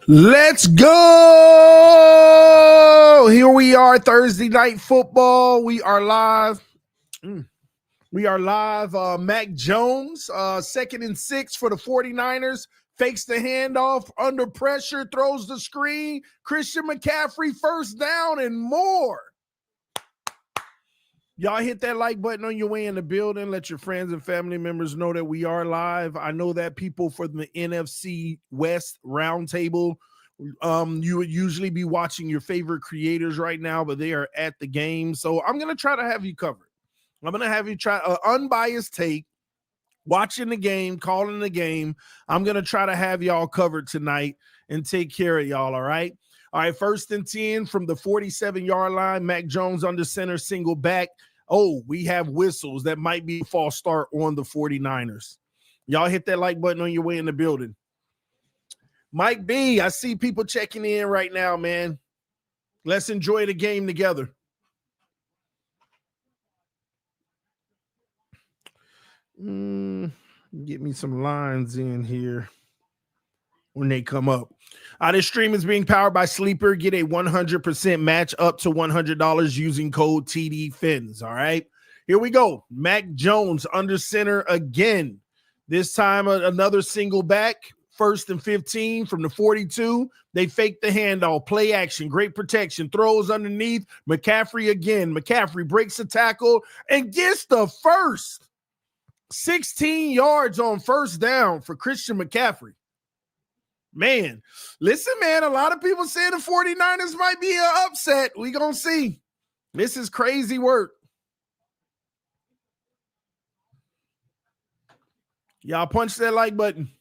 Let's go. Here we are, Thursday night football. We are live. We are live. Mac Jones, 2nd and 6 for the 49ers. Fakes the handoff under pressure, throws the screen. Christian McCaffrey, first down and more. Y'all hit that like button on your way in the building. Let your friends and family members know that we are live. I know that people from the NFC West roundtable, you would usually be watching your favorite creators right now, but they are at the game. So I'm going to try to have you covered. I'm going to have you try an unbiased take, watching the game, calling the game. I'm going to try to have y'all covered tonight and take care of y'all, all right? All right, 1st and 10 from the 47-yard line. Mac Jones under center, single back. Oh, we have whistles. That might be a false start on the 49ers. Y'all hit that like button on your way in the building. Mike B, I see people checking in right now, man. Let's enjoy the game together. Get me some lines in here when they come up. This stream is being powered by Sleeper. Get a 100% match up to $100 using code TD PHINS. All right, here we go. Mac Jones under center again. This time another single back. 1st and 15 from the 42. They fake the handoff. Play action. Great protection. Throws underneath. McCaffrey again. McCaffrey breaks the tackle and gets the first. 16 yards on first down for Christian McCaffrey. Man, listen, man, a lot of people say the 49ers might be an upset. We gonna see. This is crazy work. Y'all punch that like button.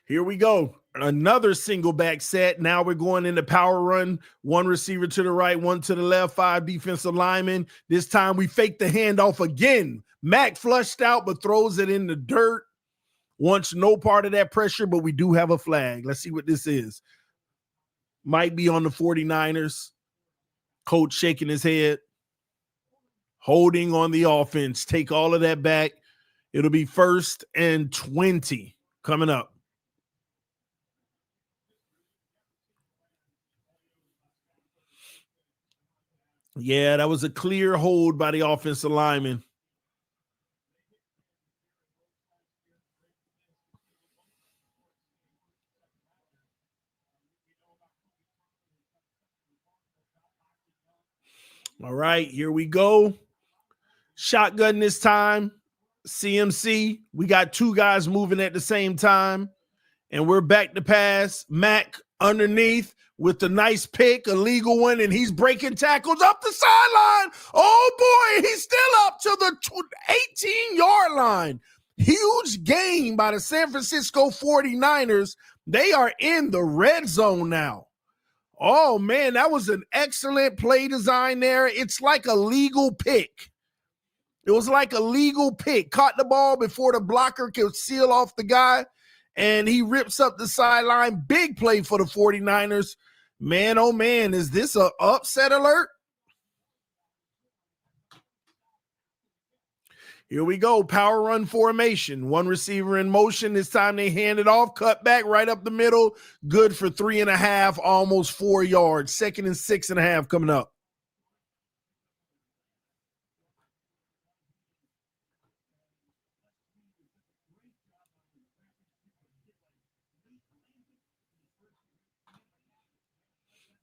Here we go. Another single back set. Now we're going into power run. One receiver to the right, one to the left, 5 defensive linemen. This time we fake the handoff again. Mac flushed out, but throws it in the dirt. Wants no part of that pressure, but we do have a flag. Let's see what this is. Might be on the 49ers. Coach shaking his head. Holding on the offense. Take all of that back. It'll be 1st and 20 coming up. Yeah, that was a clear hold by the offensive lineman. All right, here we go. Shotgun this time. CMC. We got 2 guys moving at the same time. And we're back to pass. Mac underneath with the nice pick, a legal one, and he's breaking tackles up the sideline. Oh, boy, he's still up to the 18-yard line. Huge gain by the San Francisco 49ers. They are in the red zone now. Oh, man, that was an excellent play design there. It's like a legal pick. It was like a legal pick. Caught the ball before the blocker could seal off the guy, and he rips up the sideline. Big play for the 49ers. Man, oh, man, is this an upset alert? Here we go. Power run formation. One receiver in motion. This time they hand it off. Cut back right up the middle. Good for 3.5, almost 4 yards. 2nd and 6.5 coming up.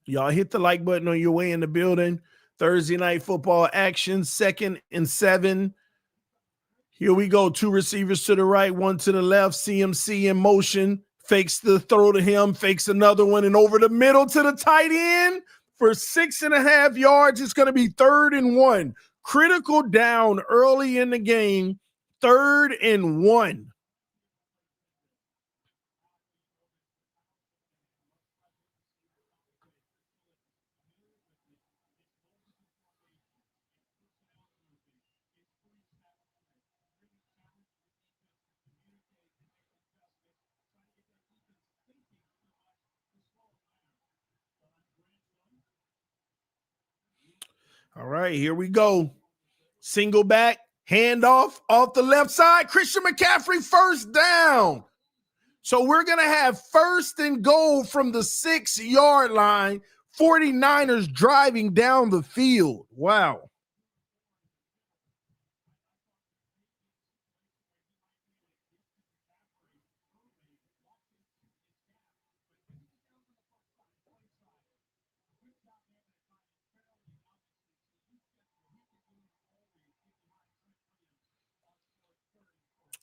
Y'all hit the like button on your way in the building. Thursday night football action. 2nd and 7. Here we go. 2 receivers to the right, 1 to the left. CMC in motion. Fakes the throw to him. Fakes another one. And over the middle to the tight end for 6.5 yards. It's going to be 3rd and 1. Critical down early in the game. 3rd and 1. All right, here we go. Single back. Handoff off the left side. Christian McCaffrey, first down. So we're going to have 1st and goal from the 6-yard line. 49ers driving down the field. Wow.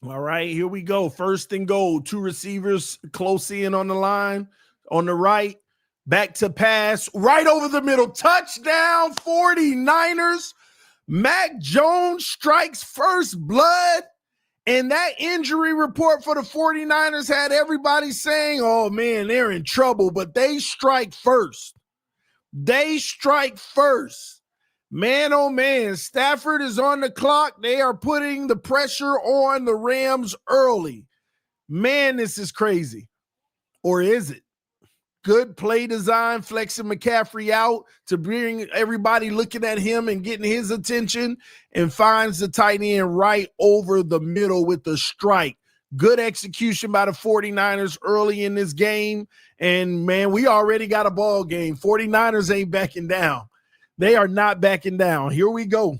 All right, here we go. 1st and goal. 2 receivers close in on the line. On the right, back to pass. Right over the middle. Touchdown, 49ers. Mac Jones strikes first blood. And that injury report for the 49ers had everybody saying, oh, man, they're in trouble. But they strike first. They strike first. Man, oh man, Stafford is on the clock. They are putting the pressure on the Rams early. Man, this is crazy. Or is it? Good play design, flexing McCaffrey out to bring everybody looking at him and getting his attention, and finds the tight end right over the middle with the strike. Good execution by the 49ers early in this game. And, man, we already got a ball game. 49ers ain't backing down. They are not backing down. Here we go.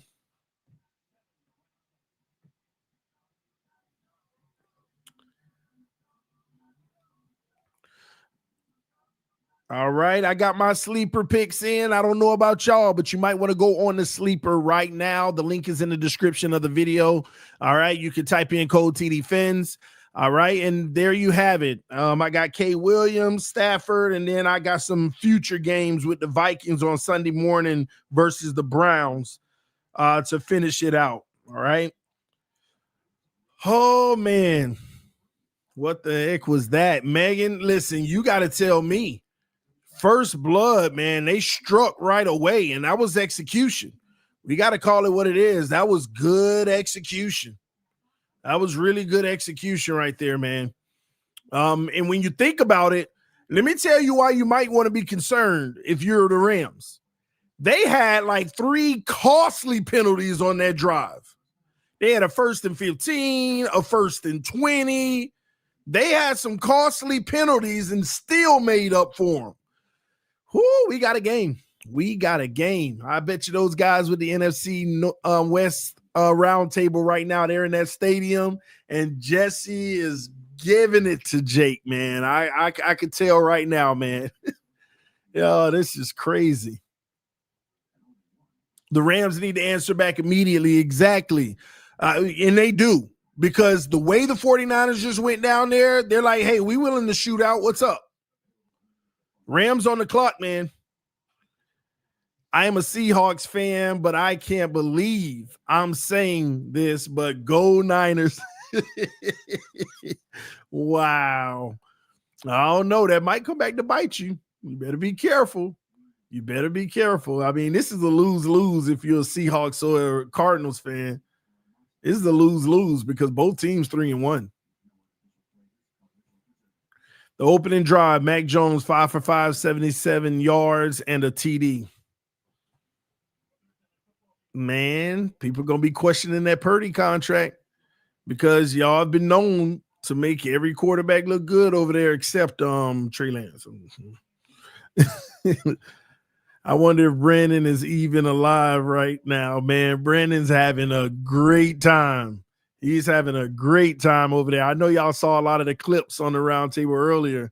All right, I got my sleeper picks in. I don't know about y'all, but you might want to go on the sleeper right now. The link is in the description of the video. All right, you can type in code TD PHINS. All right, and there you have it. I got K. Williams, Stafford, and then I got some future games with the Vikings on Sunday morning versus the Browns to finish it out. All right. Oh, man. What the heck was that? Megan, listen, you got to tell me. First blood, man, they struck right away, and that was execution. We got to call it what it is. That was good execution. That was really good execution right there, man. And when you think about it, let me tell you why you might want to be concerned if you're the Rams. They had like 3 costly penalties on that drive. They had a 1st and 15, a 1st and 20. They had some costly penalties and still made up for them. Whoo, we got a game. We got a game. I bet you those guys with the NFC West roundtable right now, they're in that stadium, and Jesse is giving it to Jake, man. I could tell right now, man. Yo, this is crazy. The Rams need to answer back immediately. Exactly. And they do, because the way the 49ers just went down there, they're like, hey, we willing to shoot out. What's up? Rams on the clock, man. I am a Seahawks fan, but I can't believe I'm saying this, but go Niners. Wow. I don't know. That might come back to bite you. You better be careful. You better be careful. I mean, this is a lose-lose if you're a Seahawks or a Cardinals fan. This is a lose-lose because both teams 3-1. The opening drive, Mac Jones, 5 for 5, 77 yards and a TD. Man, people are going to be questioning that Purdy contract because y'all have been known to make every quarterback look good over there except Trey Lance. I wonder if Brandon is even alive right now, man. Brandon's having a great time. He's having a great time over there. I know y'all saw a lot of the clips on the round table earlier.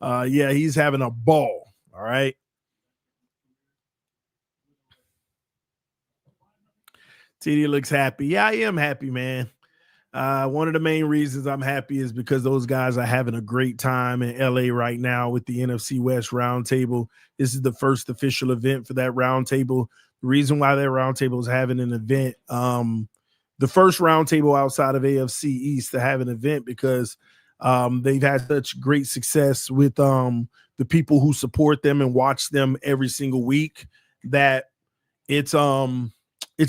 Yeah, he's having a ball. All right. TD looks happy. Yeah, I am happy, man. One of the main reasons I'm happy is because those guys are having a great time in LA right now with the NFC West roundtable. This is the first official event for that roundtable. The reason why that roundtable is having an event, the first roundtable outside of AFC East to have an event, because they've had such great success with the people who support them and watch them every single week that it's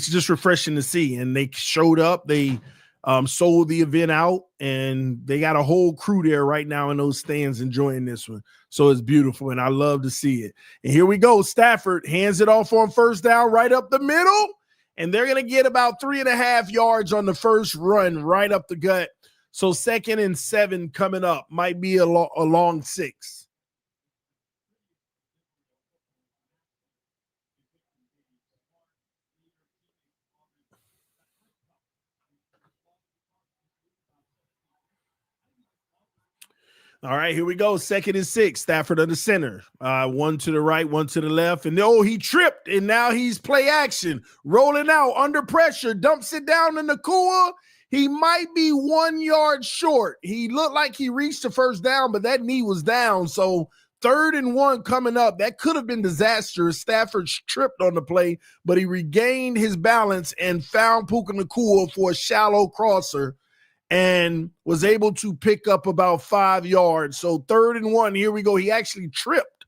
just refreshing to see. And they showed up, they sold the event out, and they got a whole crew there right now in those stands enjoying this one. So it's beautiful, and I love to see it. And here we go. Stafford hands it off on first down right up the middle, and they're going to get about 3.5 yards on the first run right up the gut. So 2nd and 7 coming up. Might be a long 6. All right, here we go. 2nd and 6. Stafford under center. One to the right, one to the left. And he tripped, and now he's play action. Rolling out under pressure. Dumps it down in Nakua. He might be 1 yard short. He looked like he reached the first down, but that knee was down. So 3rd and 1 coming up. That could have been disastrous. Stafford tripped on the play, but he regained his balance and found Puka Nakua for a shallow crosser and was able to pick up about 5 yards. So 3rd and 1, here we go. He actually tripped.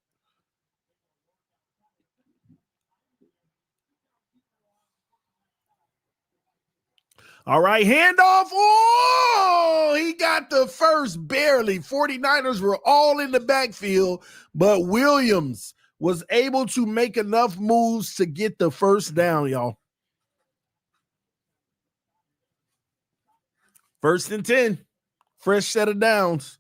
All right, handoff. Oh, he got the first barely. 49ers were all in the backfield, but Williams was able to make enough moves to get the first down, y'all. 1st and 10. Fresh set of downs.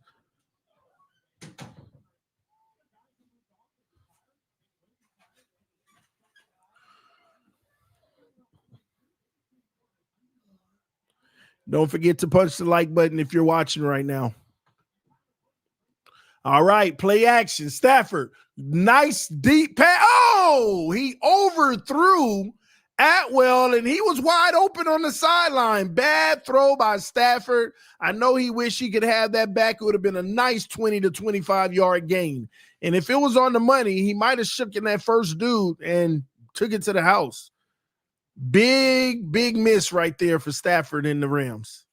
Don't forget to punch the like button if you're watching right now. All right, play action. Stafford, nice deep pass. Oh, he overthrew Atwell, and he was wide open on the sideline. Bad throw by Stafford. I know he wished he could have that back. It would have been a nice 20 to 25 yard gain. And if it was on the money, he might have shook in that first dude and took it to the house. Big miss right there for Stafford and the Rams.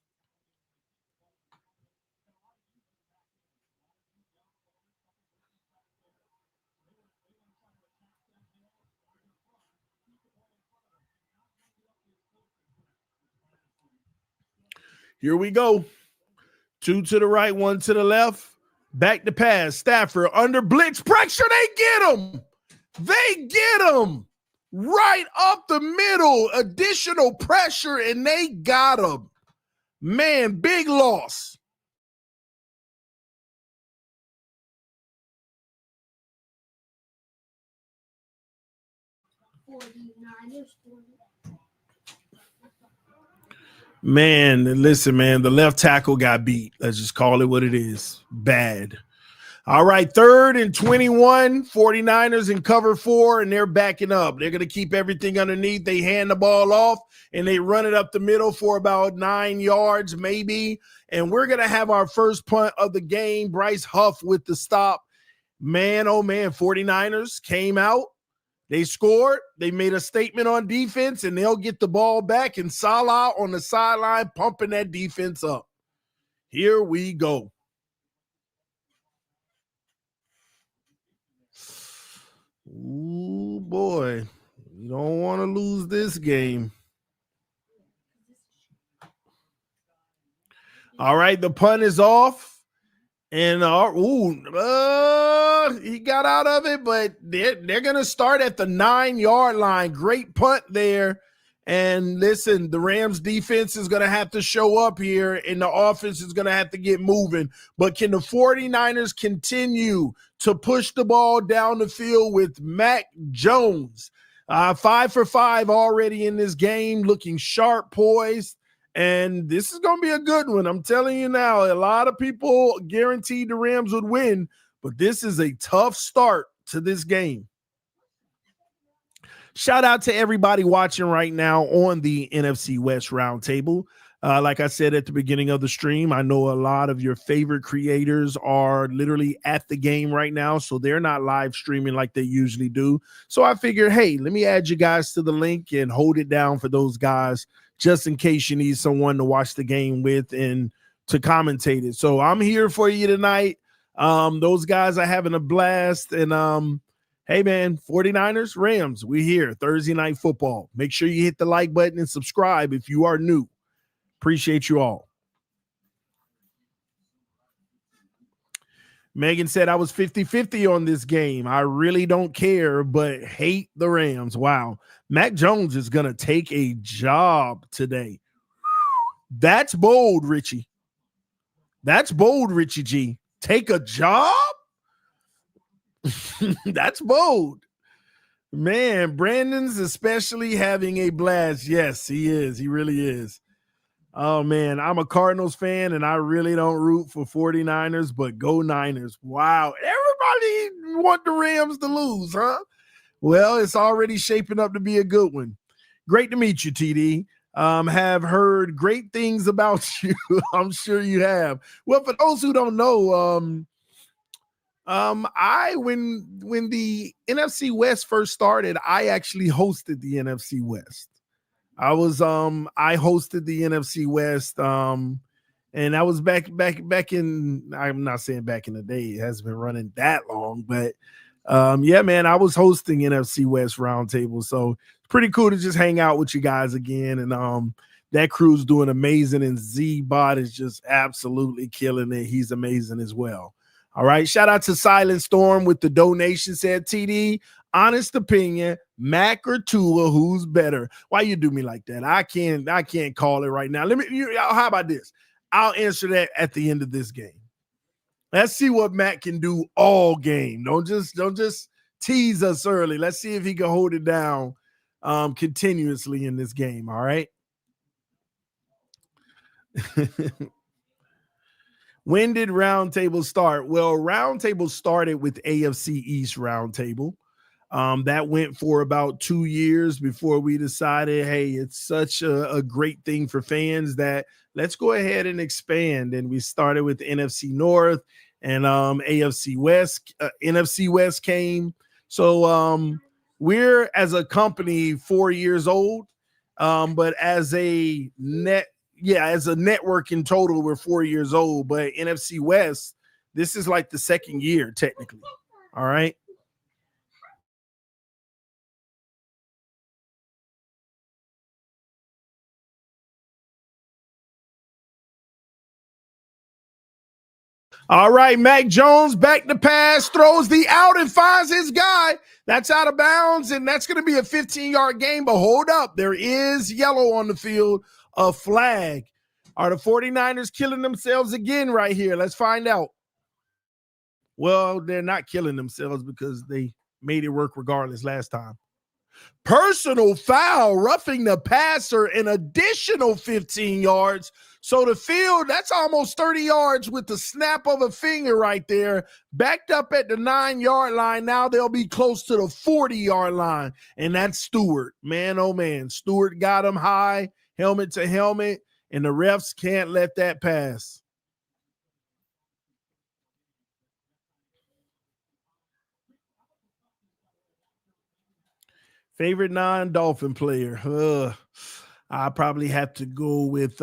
Here we go. 2 to the right, 1 to the left. Back to pass. Stafford under blitz pressure. They get him. They get him right up the middle. Additional pressure, and they got him. Man, big loss. Man, listen, man, the left tackle got beat. Let's just call it what it is. Bad. All right, 3rd and 21, 49ers in cover 4, and they're backing up. They're going to keep everything underneath. They hand the ball off, and they run it up the middle for about 9 yards maybe. And we're going to have our first punt of the game. Bryce Huff with the stop. Man, oh man, 49ers came out. They scored. They made a statement on defense, and they'll get the ball back. And Salah on the sideline pumping that defense up. Here we go. Ooh, boy. You don't want to lose this game. All right, the punt is off. And he got out of it, but they're going to start at the 9-yard line. Great punt there. And listen, the Rams defense is going to have to show up here, and the offense is going to have to get moving. But can the 49ers continue to push the ball down the field with Mac Jones? 5 for 5 already in this game, looking sharp, poised. And this is going to be a good one. I'm telling you now, a lot of people guaranteed the Rams would win, but this is a tough start to this game. Shout out to everybody watching right now on the NFC West Roundtable. Like I said at the beginning of the stream, I know a lot of your favorite creators are literally at the game right now, so they're not live streaming like they usually do. So I figured, hey, let me add you guys to the link and hold it down for those guys just in case you need someone to watch the game with and to commentate it. So I'm here for you tonight. Those guys are having a blast. And hey, man, 49ers, Rams, we're here. Thursday Night Football. Make sure you hit the like button and subscribe if you are new. Appreciate you all. Megan said I was 50-50 on this game. I really don't care, but hate the Rams. Wow. Mac Jones is going to take a job today. That's bold, Richie. That's bold, Richie G. Take a job? That's bold. Man, Brandon's especially having a blast. Yes, he is. He really is. Oh, man, I'm a Cardinals fan, and I really don't root for 49ers, but go Niners. Wow. Everybody want the Rams to lose, huh? Well, it's already shaping up to be a good one. Great to meet you, TD. Have heard great things about you. I'm sure you have. Well, for those who don't know, I when the NFC West first started, I actually hosted the NFC West. I hosted the NFC West, and I was back in, I'm not saying back in the day, it hasn't been running that long, but yeah, man, I was hosting NFC West Roundtable, so it's pretty cool to just hang out with you guys again. And that crew's doing amazing, and Z-Bot is just absolutely killing it. He's amazing as well. All right, shout out to Silent Storm with the donation. Said TD, honest opinion, Mac or Tua, who's better? Why you do me like that? I can't call it right now. How about this? I'll answer that at the end of this game. Let's see what Mac can do all game. Don't just tease us early. Let's see if he can hold it down continuously in this game. All right. When did Roundtable start? Well, Roundtable started with AFC East Roundtable. That went for about 2 years before we decided, hey, it's such a great thing for fans that let's go ahead and expand. And we started with NFC North and AFC West. NFC West came. So we're, as a company, 4 years old. But as a network in total, we're 4 years old. But NFC West, this is like the second year, technically. All right. All right, Mac Jones back to pass, throws the out and finds his guy. That's out of bounds, and that's going to be a 15-yard gain. But hold up, there is yellow on the field, a flag. Are the 49ers killing themselves again right here? Let's find out. Well, they're not killing themselves because they made it work regardless last time. Personal foul, roughing the passer, an additional 15 yards. So the field, that's almost 30 yards with the snap of a finger right there. Backed up at the 9-yard line. Now they'll be close to the 40-yard line. And that's Stewart. Man, oh man. Stewart got him high, helmet to helmet, and the refs can't let that pass. Favorite non-Dolphin player? I probably have to go with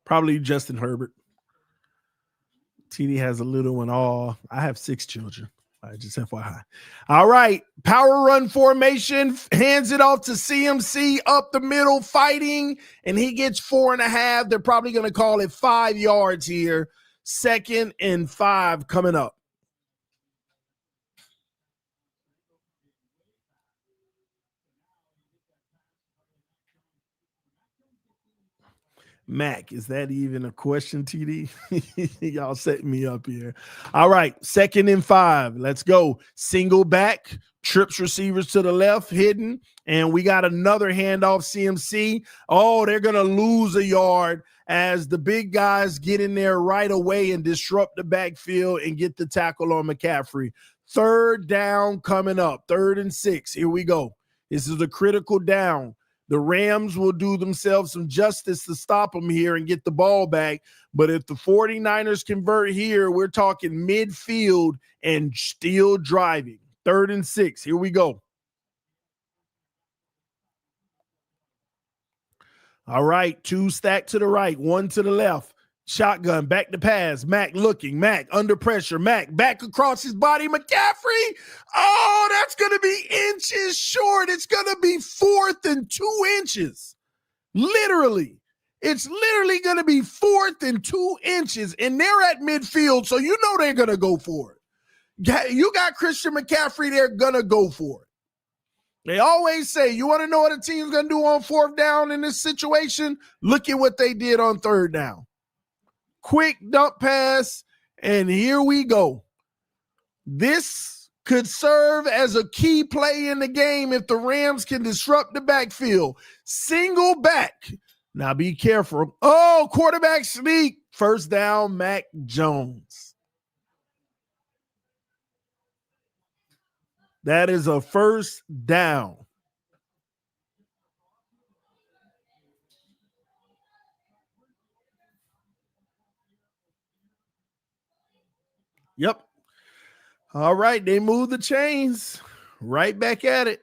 probably Justin Herbert. TD has a little one. I have 6 children. Just FYI. All right. Power run formation. Hands it off to CMC up the middle, fighting, and he gets 4.5. They're probably going to call it 5 yards here. 2nd and 5 coming up. Mac, is that even a question, TD? Y'all setting me up here. All right, 2nd and 5. Let's go. Single back, trips receivers to the left, hidden, and we got another handoff, CMC. Oh, they're going to lose a yard as the big guys get in there right away and disrupt the backfield and get the tackle on McCaffrey. 3rd down coming up, 3rd and 6. Here we go. This is a critical down. The Rams will do themselves some justice to stop them here and get the ball back. But if the 49ers convert here, we're talking midfield and still driving. 3rd and 6. Here we go. All right. 2 stacked to the right, 1 to the left. Shotgun, back to pass. Mac looking. Mac under pressure. Mac back across his body. McCaffrey. Oh, that's going to be inches short. It's going to be 4th and 2 inches. Literally. It's literally going to be 4th and 2 inches, and they're at midfield, so you know they're going to go for it. You got Christian McCaffrey, they're going to go for it. They always say, you want to know what a team's going to do on 4th down in this situation? Look at what they did on 3rd down. Quick dump pass, and here we go. This could serve as a key play in the game if the Rams can disrupt the backfield. Single back. Now be careful. Oh, quarterback sneak. 1st down, Mac Jones. That is a 1st down. Yep. All right, they move the chains. Right back at it.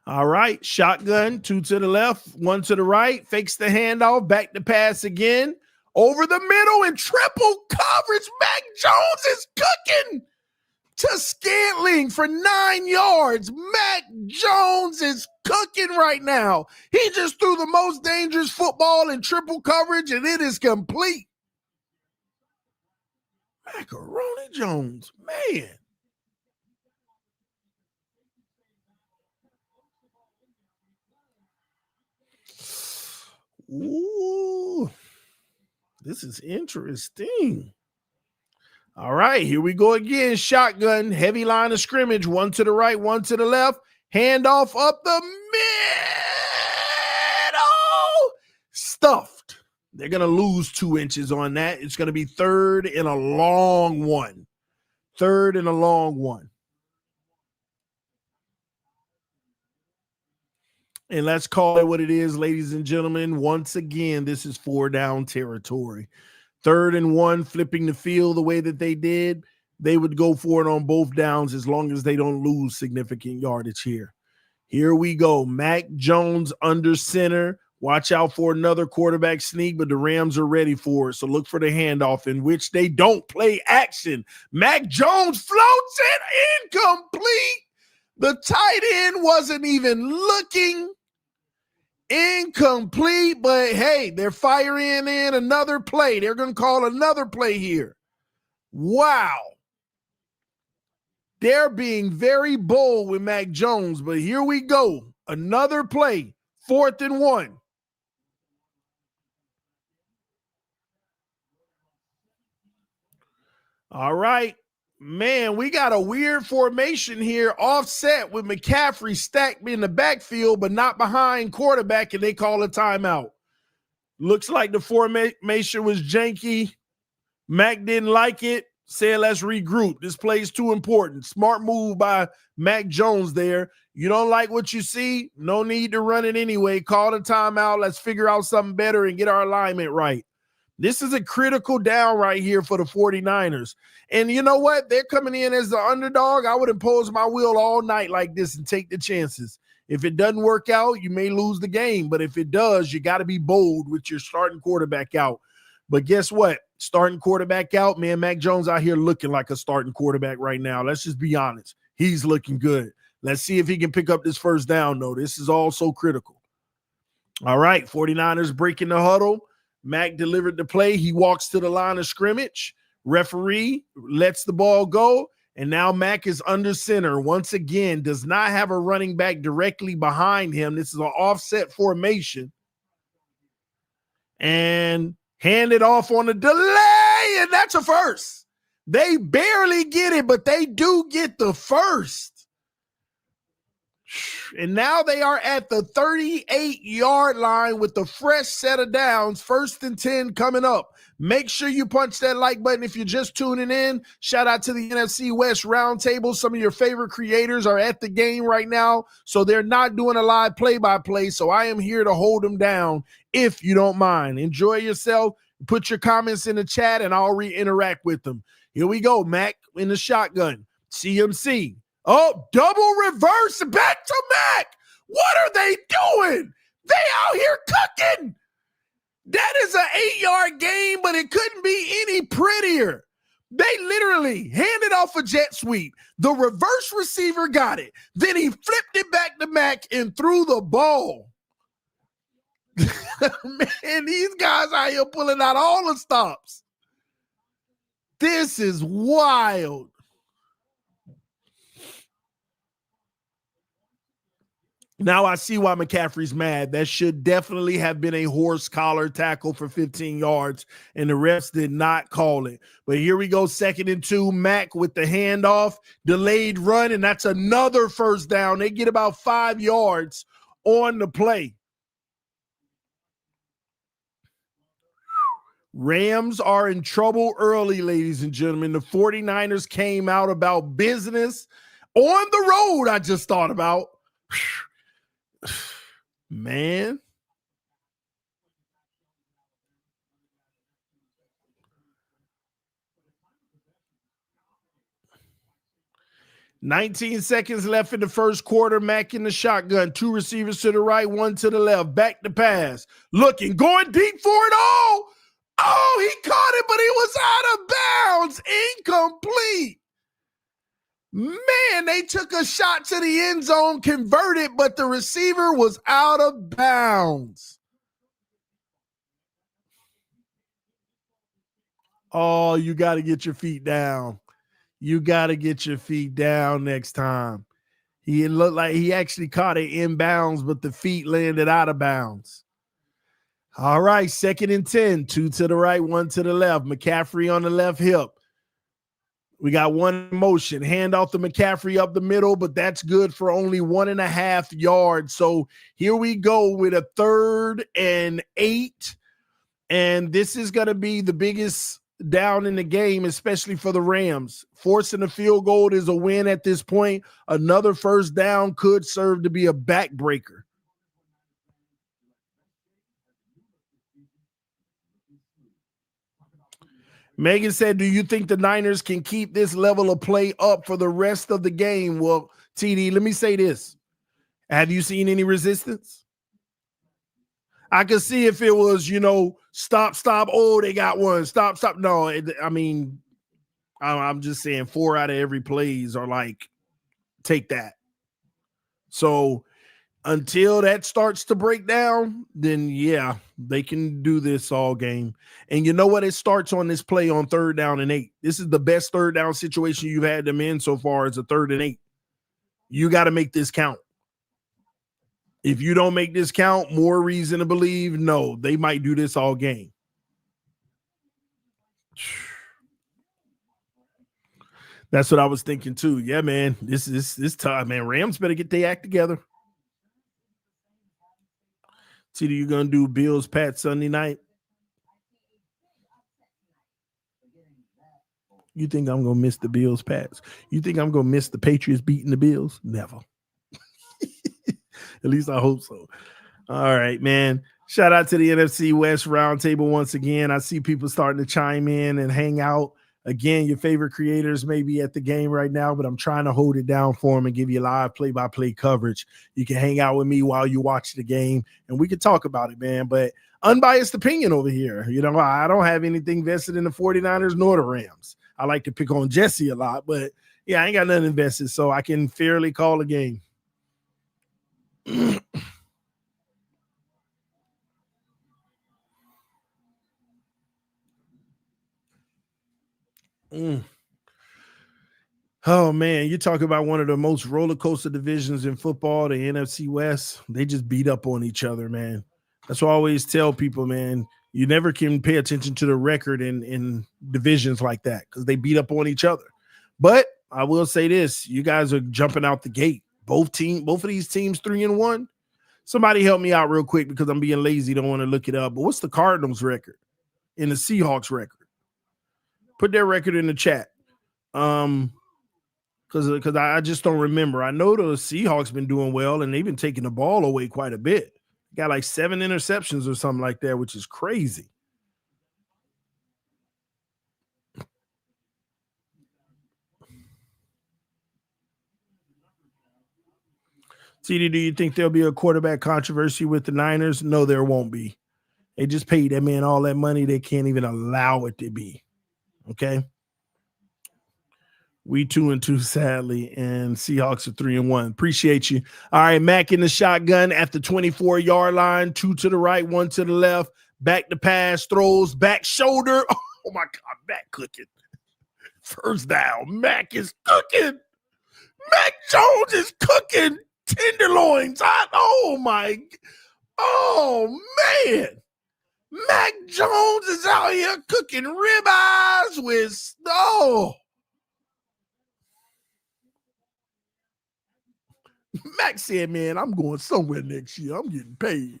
All right, shotgun, 2 to the left, 1 to the right, fakes the handoff, back to pass again, over the middle in triple coverage. Mac Jones is cooking to Scantling for 9 yards. Mac Jones is cooking right now. He just threw the most dangerous football in triple coverage, and it is complete. Macaroni Jones, man. Ooh, this is interesting. All right, here we go again. Shotgun, heavy line of scrimmage, 1 to the right, 1 to the left. Handoff up the middle. Stuffed. They're going to lose 2 inches on that. It's going to be 3rd and a long one. 3rd and a long one. And let's call it what it is, ladies and gentlemen. Once again, this is 4 down territory. 3rd and 1, flipping the field the way that they did, they would go for it on both downs as long as they don't lose significant yardage here. Here we go. Mac Jones under center. Watch out for another quarterback sneak, but the Rams are ready for it. So look for the handoff in which they don't play action. Mac Jones floats it incomplete. The tight end wasn't even looking. Incomplete, but hey, they're firing in another play. They're going to call another play here. Wow. They're being very bold with Mac Jones, but here we go. Another play, 4th and 1. All right. Man, we got a weird formation here, offset with McCaffrey stacked in the backfield, but not behind quarterback, and they call a timeout. Looks like the formation was janky. Mac didn't like it, said let's regroup. This play is too important. Smart move by Mac Jones there. You don't like what you see? No need to run it anyway. Call the timeout. Let's figure out something better and get our alignment right. This is a critical down right here for the 49ers. And you know what? They're coming in as the underdog. I would impose my will all night like this and take the chances. If it doesn't work out, you may lose the game. But if it does, you got to be bold with your starting quarterback out. But guess what? Starting quarterback out, man, Mac Jones out here looking like a starting quarterback right now. Let's just be honest. He's looking good. Let's see if he can pick up this 1st down, though. This is all so critical. All right, 49ers breaking the huddle. Mac delivered the play. He walks to the line of scrimmage. Referee lets the ball go, and now Mac is under center. Once again, does not have a running back directly behind him. This is an offset formation. And hand it off on a delay, and that's a first. They barely get it, but they do get the first. And now they are at the 38-yard line with the fresh set of downs. 1st and 10 coming up. Make sure you punch that like button if you're just tuning in. Shout out to the NFC West Roundtable. Some of your favorite creators are at the game right now, so they're not doing a live play-by-play, so I am here to hold them down if you don't mind. Enjoy yourself. Put your comments in the chat, and I'll interact with them. Here we go, Mac in the shotgun. CMC. Oh, double reverse back to Mac. What are they doing? They out here cooking. That is an 8-yard gain, but it couldn't be any prettier. They literally handed off a jet sweep. The reverse receiver got it. Then he flipped it back to Mac and threw the ball. Man, these guys out here pulling out all the stops. This is wild. Now I see why McCaffrey's mad. That should definitely have been a horse collar tackle for 15 yards, and the refs did not call it. But here we go, 2nd and 2. Mac with the handoff, delayed run, and that's another first down. They get about 5 yards on the play. Rams are in trouble early, ladies and gentlemen. The 49ers came out about business on the road, I just thought about. Man. "19 seconds left in the first quarter. Mac in the shotgun. 2 receivers to the right, 1 to the left. Back to pass. Looking, going deep for it all. Oh, he caught it, but he was out of bounds. Incomplete. Man, they took a shot to the end zone, converted, but the receiver was out of bounds. Oh, you got to get your feet down. You got to get your feet down next time. He looked like he actually caught it inbounds, but the feet landed out of bounds. All right, 2nd and 10. 2 to the right, 1 to the left. McCaffrey on the left hip. We got one motion. Hand off to McCaffrey up the middle, but that's good for only 1.5 yards. So here we go with a 3rd and 8. And this is going to be the biggest down in the game, especially for the Rams. Forcing a field goal is a win at this point. Another first down could serve to be a backbreaker. Megan said, "Do you think the Niners can keep this level of play up for the rest of the game?" Well, TD, let me say this. Have you seen any resistance? I could see if it was, stop, stop. Oh, they got one. Stop, stop. No, I'm just saying 4 out of every plays are like, take that. So until that starts to break down, then yeah, they can do this all game. And you know what? It starts on this play on 3rd down and 8. This is the best 3rd down situation you've had them in so far as a 3rd and 8. You got to make this count. If you don't make this count, more reason to believe, no, they might do this all game. That's what I was thinking too. Yeah, man, this time, man. Rams better get their act together. See, you gonna do Bills Pat Sunday night? You think I'm gonna miss the Bills Pats? You think I'm gonna miss the Patriots beating the Bills? Never. At least I hope so. All right, man. Shout out to the NFC West Roundtable once again. I see people starting to chime in and hang out. Again, your favorite creators may be at the game right now, but I'm trying to hold it down for them and give you live play-by-play coverage. You can hang out with me while you watch the game, and we can talk about it, man. But unbiased opinion over here. I don't have anything vested in the 49ers nor the Rams. I like to pick on Jesse a lot, but yeah, I ain't got nothing invested, so I can fairly call a game. Oh man, you talk about one of the most roller coaster divisions in football, the NFC West. They just beat up on each other, man. That's why I always tell people, man, you never can pay attention to the record in divisions like that because they beat up on each other. But I will say this: you guys are jumping out the gate. Both of these teams 3-1. Somebody help me out real quick because I'm being lazy. Don't want to look it up. But what's the Cardinals record and the Seahawks record? Put their record in the chat. Because I just don't remember. I know the Seahawks been doing well, and they've been taking the ball away quite a bit. Got like 7 interceptions or something like that, which is crazy. TD, do you think there'll be a quarterback controversy with the Niners? No, there won't be. They just paid that man all that money. They can't even allow it to be. Okay. We 2-2, sadly, and Seahawks are 3-1. Appreciate you. All right, Mac in the shotgun at the 24-yard line, 2 to the right, 1 to the left. Back to pass, throws, back shoulder. Oh my God, Mac cooking. First down, Mac is cooking. Mac Jones is cooking tenderloins. Oh man. Mac Jones is out here cooking ribeyes with Mac said, man, I'm going somewhere next year. I'm getting paid.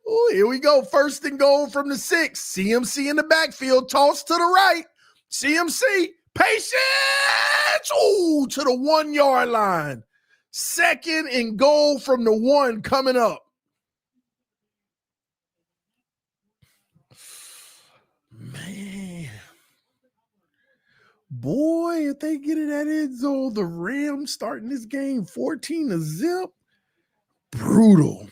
Oh, here we go. First and goal from the 6. CMC in the backfield. Toss to the right. CMC. Patience. Oh, to the 1-yard line. Second and goal from the 1 coming up. Man. Boy, if they get in that end zone, the Rams starting this game 14-0. Brutal.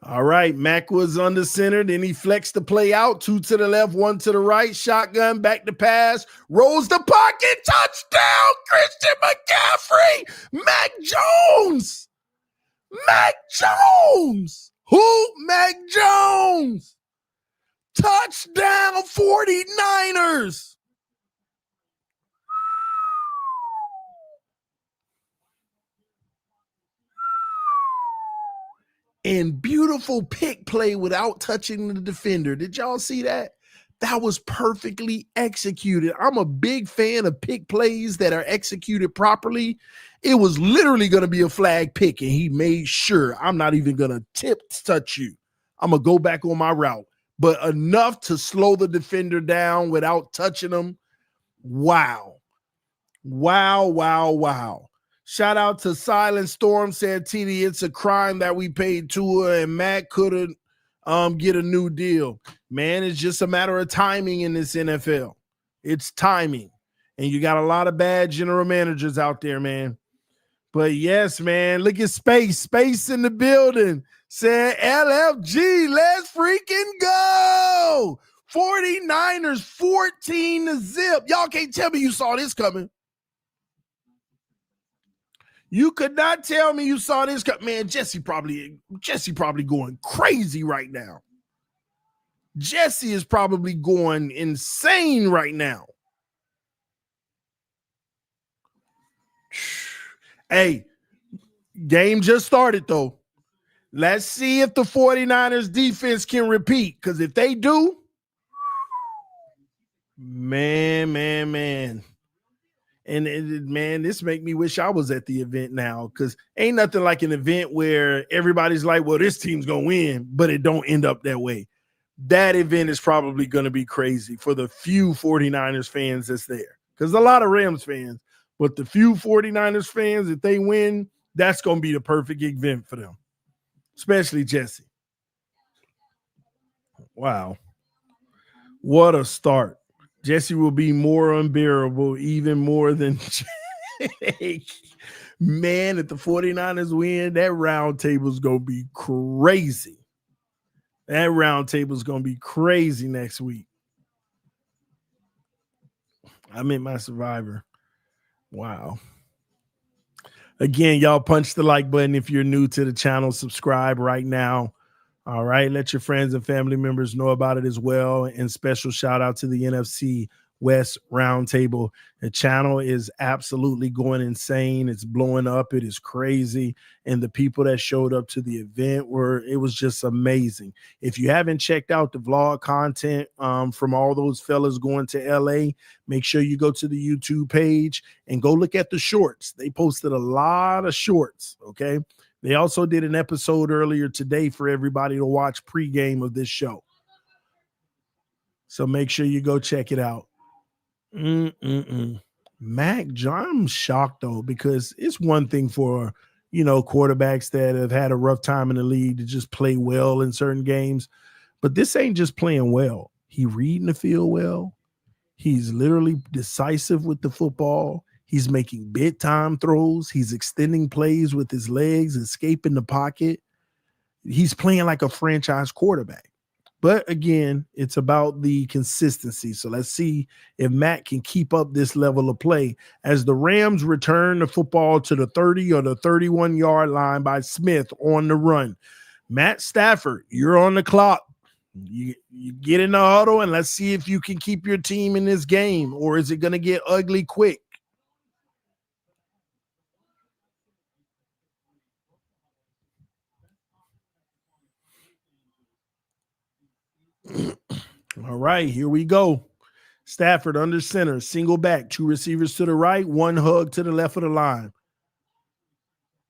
All right, Mac was under center. Then he flexed the play out. 2 to the left, 1 to the right. Shotgun, back to pass. Rolls the pocket. Touchdown, Christian McCaffrey. Mac Jones. Who? Mac Jones. Touchdown, 49ers. And beautiful pick play without touching the defender. Did y'all see that? That was perfectly executed. I'm a big fan of pick plays that are executed properly. It was literally going to be a flag pick, and he made sure I'm not even going to touch you. I'm going to go back on my route. But enough to slow the defender down without touching him. Wow. Shout out to Silent Storm, said TD, it's a crime that we paid Tua and Mac couldn't get a new deal. Man, it's just a matter of timing in this NFL. It's timing. And you got a lot of bad general managers out there, man. But yes, man, look at Space in the building. Said LFG, let's freaking go. 49ers 14-0. Y'all can't tell me you saw this coming. You could not tell me you saw this. Man, Jesse probably going crazy right now. Jesse is probably going insane right now. Hey, game just started, though. Let's see if the 49ers defense can repeat. Because if they do, man. And man, this make me wish I was at the event now, because ain't nothing like an event where everybody's like, well, this team's going to win, but it don't end up that way. That event is probably going to be crazy for the few 49ers fans that's there, because a lot of Rams fans, but the few 49ers fans, if they win, that's going to be the perfect event for them, especially Jesse. Wow. What a start. Jesse will be more unbearable, even more than Jake. Man, if the 49ers win, that round table's going to be crazy. That round table's going to be crazy next week. I meant my survivor. Wow. Again, y'all punch the like button if you're new to the channel. Subscribe right now. All right. Let your friends and family members know about it as well. And special shout out to the NFC West Roundtable. The channel is absolutely going insane. It's blowing up. It is crazy. And the people that showed up to the event it was just amazing. If you haven't checked out the vlog content from all those fellas going to LA, make sure you go to the YouTube page and go look at the shorts. They posted a lot of shorts. Okay. They also did an episode earlier today for everybody to watch pregame of this show. So make sure you go check it out. Mac Jones, I'm shocked though, because it's one thing for, quarterbacks that have had a rough time in the league to just play well in certain games. But this ain't just playing well. He reading the field well. He's literally decisive with the football. He's making big time throws. He's extending plays with his legs, escaping the pocket. He's playing like a franchise quarterback. But again, it's about the consistency. So let's see if Matt can keep up this level of play as the Rams return the football to the 30 or the 31-yard line by Smith on the run. Matt Stafford, you're on the clock. You get in the huddle and let's see if you can keep your team in this game, or is it going to get ugly quick? All right, here we go. Stafford under center, single back, two receivers to the right, one hug to the left of the line.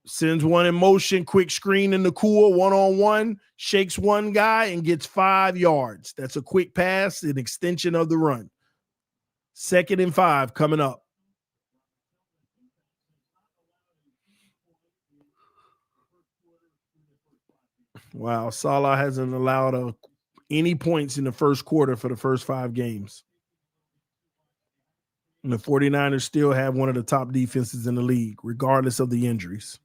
Sends one in motion, quick screen in the cool, one-on-one, shakes one guy and gets 5 yards. That's a quick pass, an extension of the run. 2nd and 5 coming up. Wow, Salah hasn't allowed any points in the first quarter for the first 5 games. And the 49ers still have one of the top defenses in the league, regardless of the injuries.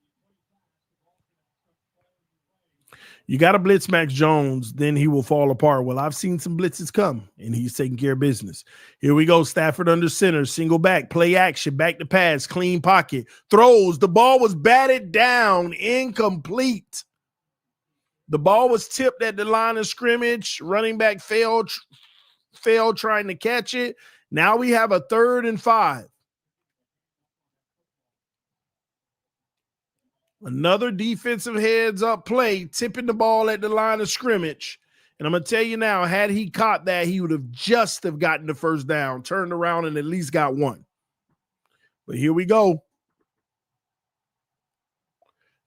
You got to blitz Max Jones, then he will fall apart. Well, I've seen some blitzes come, and he's taking care of business. Here we go. Stafford under center, single back, play action, back to pass, clean pocket, throws. The ball was batted down, incomplete. The ball was tipped at the line of scrimmage. Running back failed trying to catch it. Now we have a 3rd and 5. Another defensive heads up play, tipping the ball at the line of scrimmage. And I'm going to tell you now, had he caught that, he would have just have gotten the first down, turned around and at least got one. But here we go.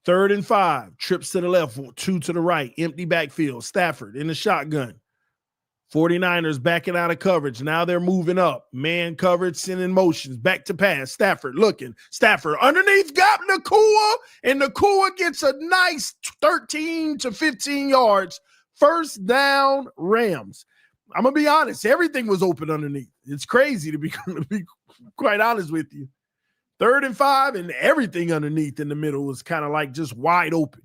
3rd and 5, trips to the left, 2 to the right, empty backfield. Stafford in the shotgun. 49ers backing out of coverage. Now they're moving up. Man coverage, sending motions. Back to pass. Stafford looking. Stafford underneath, got Nakua, and Nakua gets a nice 13 to 15 yards. First down, Rams. I'm going to be honest. Everything was open underneath. It's crazy to be quite honest with you. 3rd and 5, and everything underneath in the middle was kind of like just wide open.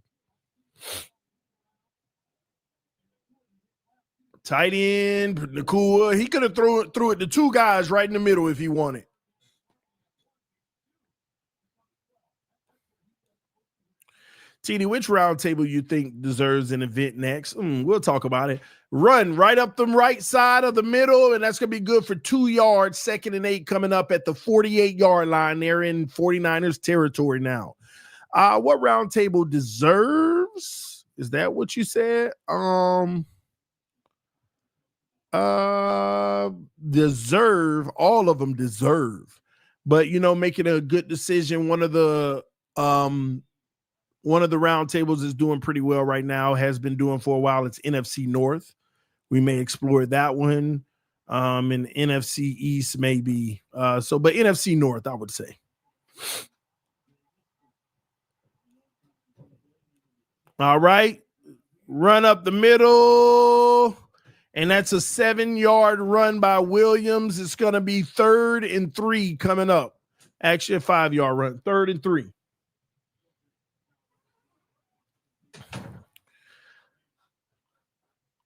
Tight end, Nakua. He could have threw it to 2 guys right in the middle if he wanted. TD, which round table you think deserves an event next? We'll talk about it. Run right up the right side of the middle, and that's going to be good for 2 yards. 2nd and 8 coming up at the 48-yard line. They're in 49ers territory now. What round table deserves? Is that what you said? Deserve, all of them deserve, but making a good decision. One of the round tables is doing pretty well right now, has been doing for a while. It's NFC North. We may explore that one. And NFC East maybe. But NFC North, I would say. All right. Run up the middle. And that's a 7-yard run by Williams. It's going to be 3rd and 3 coming up. Actually, a 5-yard run. 3rd and 3.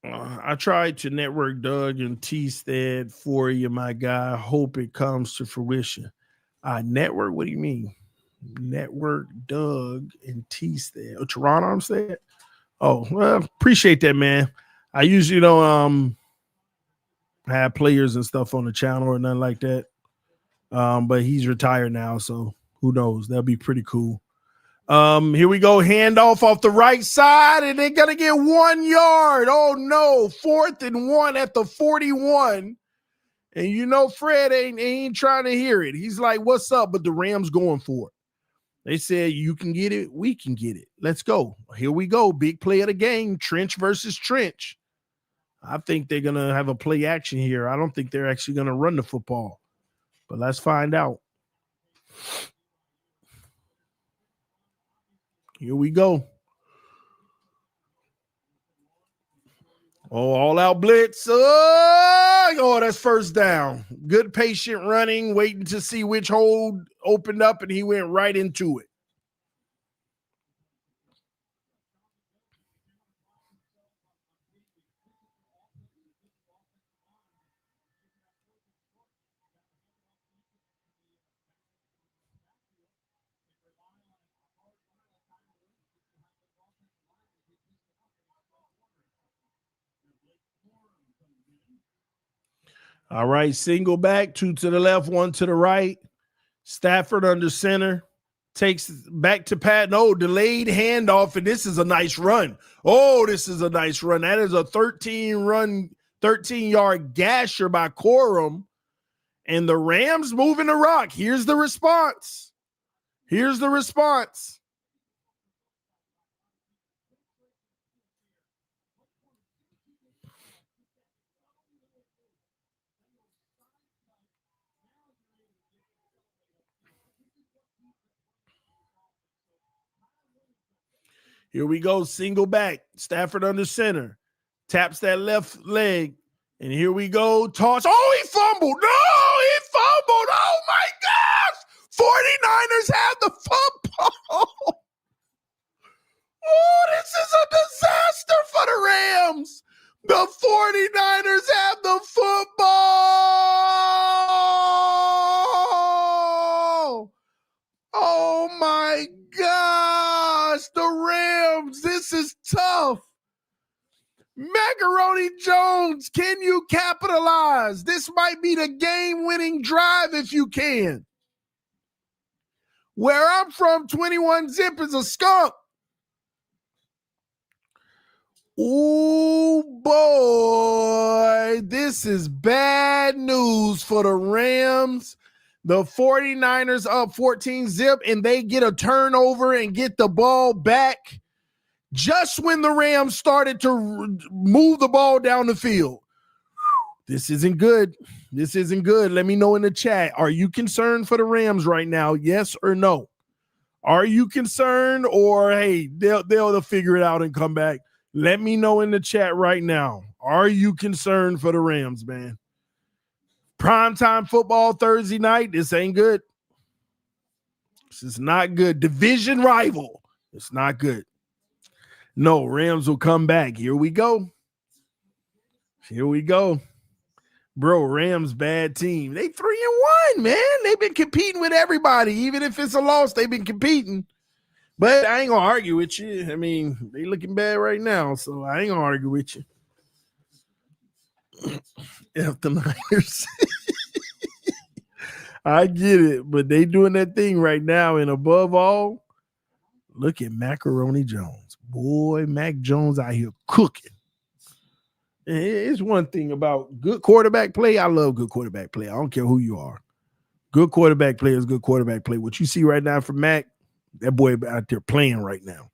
I tried to network Doug and T-Stead for you, my guy. Hope it comes to fruition. Network? What do you mean? Network Doug and T-Stead. Oh, Toronto, I'm saying? Oh, well, appreciate that, man. I usually don't have players and stuff on the channel or nothing like that. But he's retired now, so who knows? That'll be pretty cool. Here we go. Handoff off the right side, and they're going to get 1 yard. Oh, no. 4th and 1 at the 41. And Fred ain't trying to hear it. He's like, what's up? But the Rams going for it. They said, you can get it. We can get it. Let's go. Here we go. Big play of the game. Trench versus trench. I think they're going to have a play action here. I don't think they're actually going to run the football. But let's find out. Here we go. Oh, all out blitz. Oh, Oh, that's first down. Good patient running, waiting to see which hole opened up, and he went right into it. All right, single back, 2 to the left, 1 to the right. Stafford under center. Takes back to Pat. No, delayed handoff, and this is a nice run. Oh, this is a nice run. That is a 13-yard gasher by Corum. And the Rams moving the rock. Here's the response. Here's the response. Here we go. Single back. Stafford under center. Taps that left leg. And here we go. Toss. Oh, he fumbled. No, he fumbled. Oh, my gosh. 49ers have the football. Oh, this is a disaster for the Rams. The 49ers have the football. Oh, my gosh. The Rams. This is tough. Macaroni Jones, can you capitalize? This might be the game-winning drive if you can. Where I'm from, 21 zip is a skunk. Oh, boy. This is bad news for the Rams. The 49ers up 14 zip, and they get a turnover and get the ball back just when the Rams started to move the ball down the field. This isn't good. This isn't good. Let me know in the chat. Are you concerned for the Rams right now? Yes or no? Are you concerned, or hey, they'll figure it out and come back? Let me know in the chat right now. Are you concerned for the Rams, man? Primetime football Thursday night. This ain't good. This is not good. Division rival. It's not good. No, Rams will come back. Here we go. Here we go. Bro, Rams bad team. They 3-1, man. They've been competing with everybody. Even if it's a loss, they've been competing. But I ain't going to argue with you. I mean, they looking bad right now, so I ain't going to argue with you. F the Niners. I get it, but they doing that thing right now. And above all, look at Macaroni Jones. Boy, Mac Jones out here cooking. It's one thing about good quarterback play. I love good quarterback play. I don't care who you are. Good quarterback play is good quarterback play. What you see right now from Mac, that boy out there playing right now.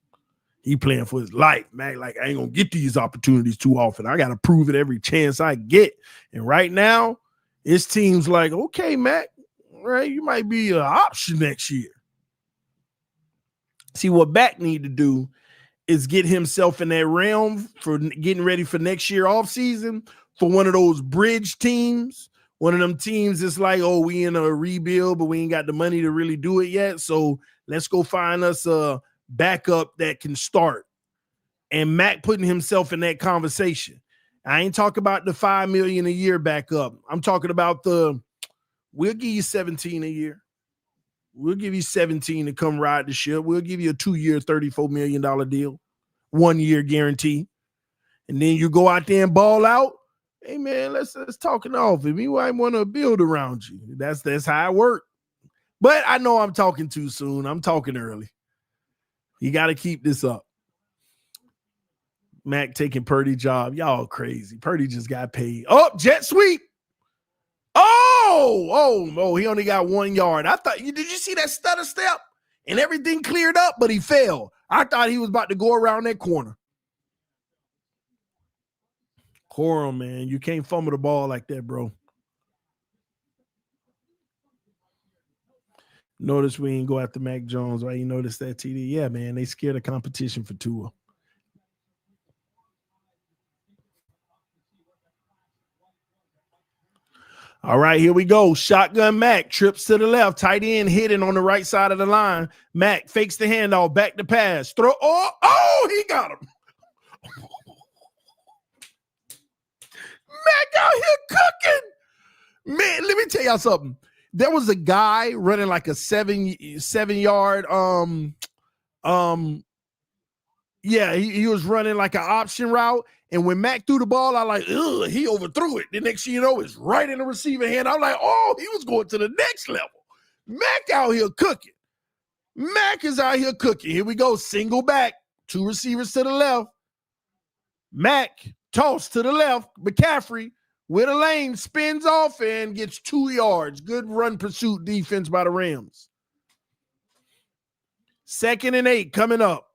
He playing for his life. Mac, like, I ain't going to get these opportunities too often. I got to prove it every chance I get. And right now, it's teams like, okay, Mac, right, you might be an option next year. See, what Mac need to do is get himself in that realm for getting ready for next year offseason for one of those bridge teams. One of them teams that's like, oh, we in a rebuild, but we ain't got the money to really do it yet. So let's go find us a backup that can start. And Mac putting himself in that conversation. I ain't talking about the $5 million a year backup. I'm talking about we'll give you 17 a year. We'll give you 17 to come ride the ship. We'll give you a 2-year, $34 million deal, 1 year guarantee. And then you go out there and ball out. Hey, man, let's talk it off. If you might want to build around you. That's how it works. But I know I'm talking too soon. I'm talking early. You got to keep this up. Mac taking Purdy job. Y'all crazy. Purdy just got paid. Oh, jet sweep. Oh, he only got 1 yard. I thought, did you see that stutter step? And everything cleared up, but he fell. I thought he was about to go around that corner. Corum, man, you can't fumble the ball like that, bro. Notice we ain't go after Mac Jones, right? You notice that, TD? Yeah, man, they scared of competition for Tua. All right, here we go. Shotgun Mac trips to the left. Tight end hidden on the right side of the line. Mac fakes the handoff. Back to pass. Throw. Oh, he got him. Mac out here cooking. Man, let me tell y'all something. There was a guy running like a seven yard yeah, he was running like an option route. And when Mac threw the ball, I like, ugh, he overthrew it. The next thing you know, it's right in the receiver hand. I'm like, oh, he was going to the next level. Mac out here cooking. Mac is out here cooking. Here we go. Single back. 2 receivers to the left. Mac toss to the left. McCaffrey with a lane spins off and gets 2 yards. Good run pursuit defense by the Rams. 2nd and 8 coming up.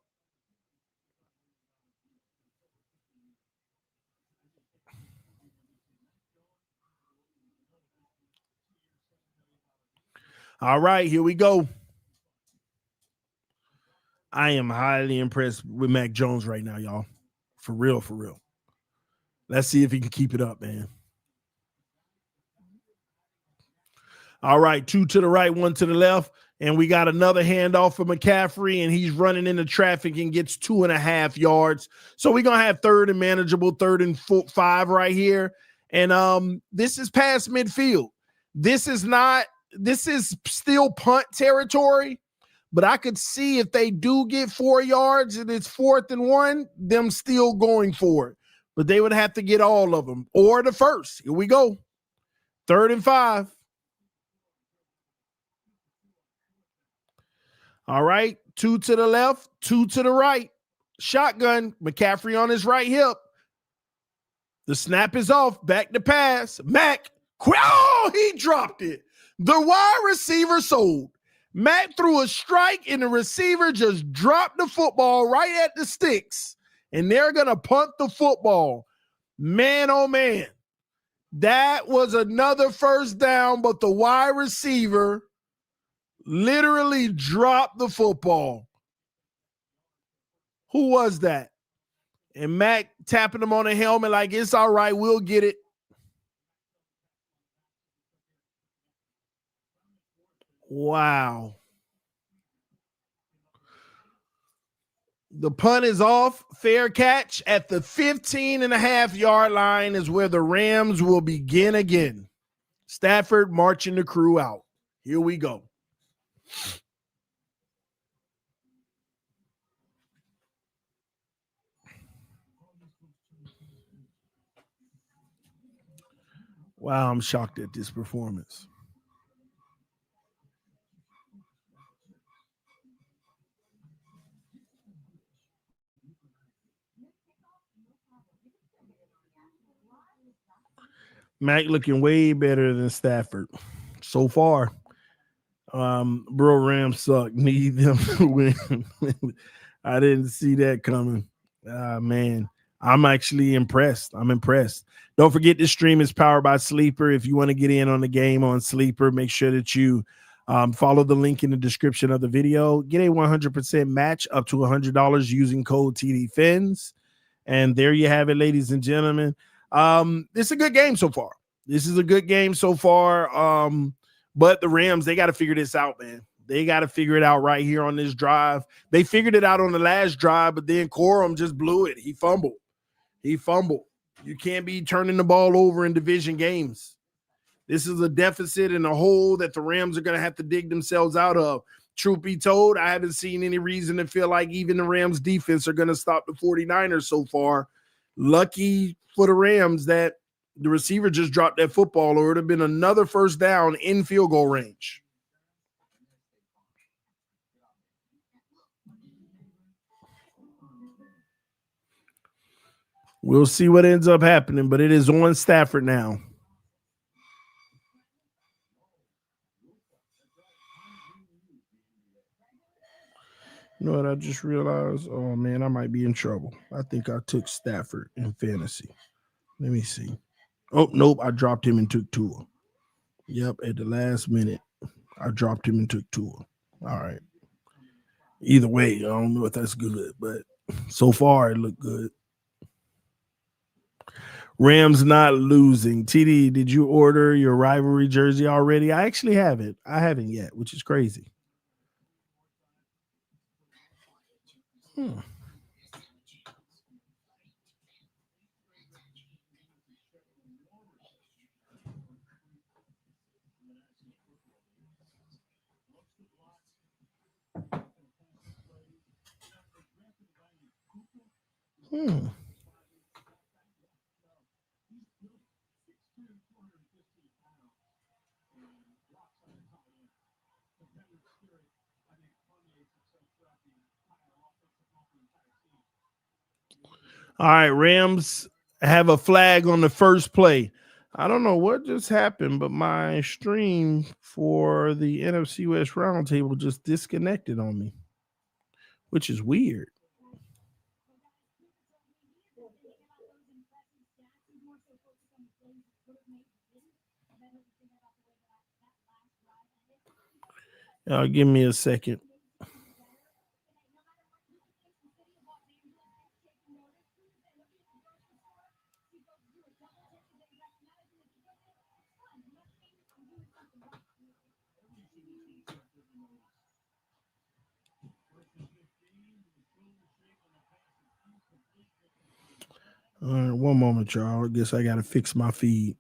All right, here we go. I am highly impressed with Mac Jones right now, y'all. For real, for real. Let's see if he can keep it up, man. All right, 2 to the right, 1 to the left. And we got another handoff for McCaffrey, and he's running into traffic and gets 2.5 yards. So we're going to have 3rd and manageable, 3rd and 5 right here. And this is past midfield. This is still punt territory, but I could see if they do get 4 yards and it's 4th and 1, them still going for it. But they would have to get all of them or the first. Here we go. 3rd and 5. All right. 2 to the left, 2 to the right. Shotgun. McCaffrey on his right hip. The snap is off. Back to pass. Mac. Oh, he dropped it. The wide receiver sold. Mac threw a strike and the receiver just dropped the football right at the sticks. And they're going to punt the football. Man, oh, man. That was another first down, but the wide receiver literally dropped the football. Who was that? And Mac tapping him on the helmet like, it's all right, we'll get it. Wow. The punt is off. Fair catch at the 15.5-yard line is where the Rams will begin again. Stafford marching the crew out. Here we go. Wow, I'm shocked at this performance. Mac looking way better than Stafford so far. Bro, Rams suck. Need them to win. I didn't see that coming. Man, I'm actually impressed. I'm impressed. Don't forget this stream is powered by Sleeper. If you want to get in on the game on Sleeper, make sure that you follow the link in the description of the video. Get a 100% match up to $100 using code TD PHINS. And there you have it, ladies and gentlemen. This is a good game so far. But the Rams, they got to figure this out, man. They got to figure it out right here on this drive. They figured it out on the last drive, but then Corum just blew it. He fumbled. You can't be turning the ball over in division games. This is a deficit and a hole that the Rams are going to have to dig themselves out of. Truth be told, I haven't seen any reason to feel like even the Rams defense are going to stop the 49ers so far. Lucky for the Rams that the receiver just dropped that football, or it would have been another first down in field goal range. We'll see what ends up happening, but it is on Stafford now. You know what I just realized? Oh, man, I might be in trouble. I think I took Stafford in fantasy. Let me see. Oh, nope, I dropped him and took Tua. Yep, at the last minute, I dropped him and took Tua. All right. Either way, I don't know if that's good, but so far it looked good. Rams not losing. TD, did you order your rivalry jersey already? I actually have it. I haven't yet, which is crazy. All right, Rams have a flag on the first play. I don't know what just happened, but my stream for the NFC West Roundtable just disconnected on me, which is weird. Give me a second. All right, one moment, y'all. I guess I got to fix my feed.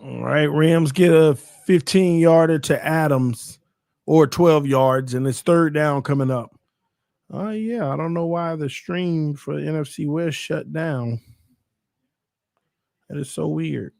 All right, Rams get a 15-yarder to Adams or 12 yards, and it's third down coming up. Yeah, I don't know why the stream for NFC West shut down. That is so weird.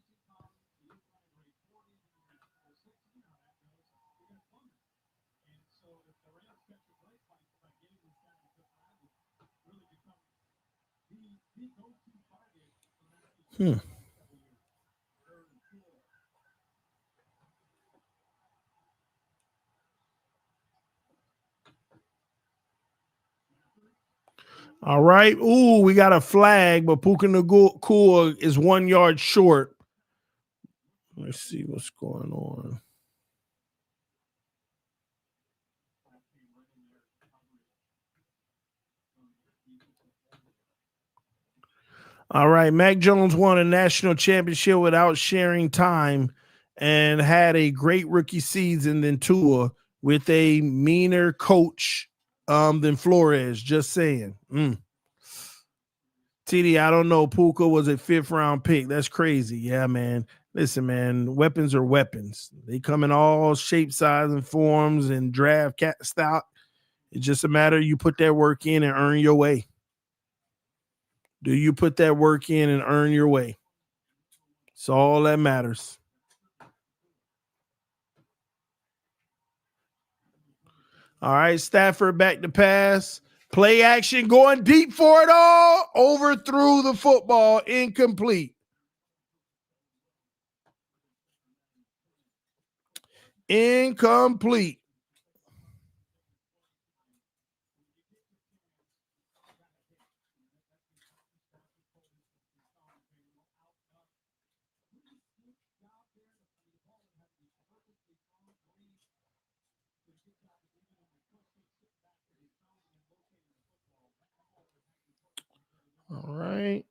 All right. Ooh, we got a flag, but Puka Nacua is 1 yard short. Let's see what's going on. All right. Mac Jones won a national championship without sharing time and had a great rookie season than Tua with a meaner coach than Flores. Just saying. TD, I don't know. Puka was a 5th round pick. That's crazy. Yeah, man. Listen, man, weapons are weapons. They come in all shapes, size, and forms and draft stock. It's just a matter you put that work in and earn your way. Do you put that work in and earn your way? It's all that matters. All right, Stafford back to pass. Play action, going deep for it all. Overthrew the football, incomplete. Incomplete. All right.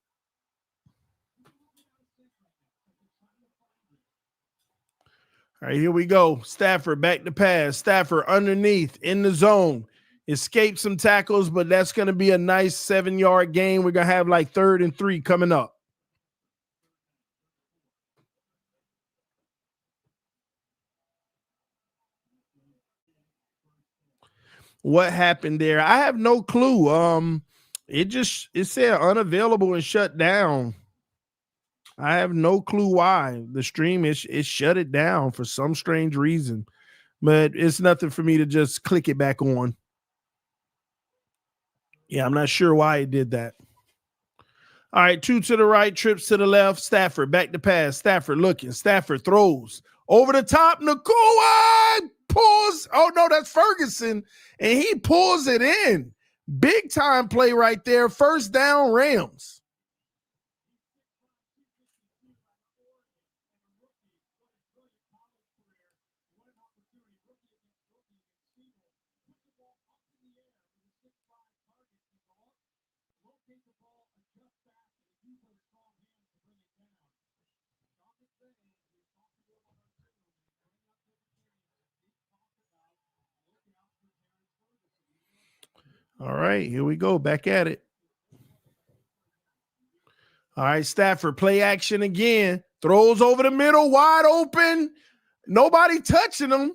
All right, here we go. Stafford back to pass. Stafford underneath in the zone. Escaped some tackles, but that's going to be a nice 7-yard gain. We're going to have like 3rd and 3 coming up. What happened there? I have no clue. It said unavailable and shut down. I have no clue why. The stream it shut it down for some strange reason. But it's nothing for me to just click it back on. Yeah, I'm not sure why it did that. All right, 2 to the right, trips to the left. Stafford back to pass. Stafford looking. Stafford throws over the top. Nacua pulls. Oh, no, that's Ferguson. And he pulls it in. Big time play right there. First down, Rams. All right, here we go. Back at it. All right, Stafford, play action again. Throws over the middle, wide open. Nobody touching him.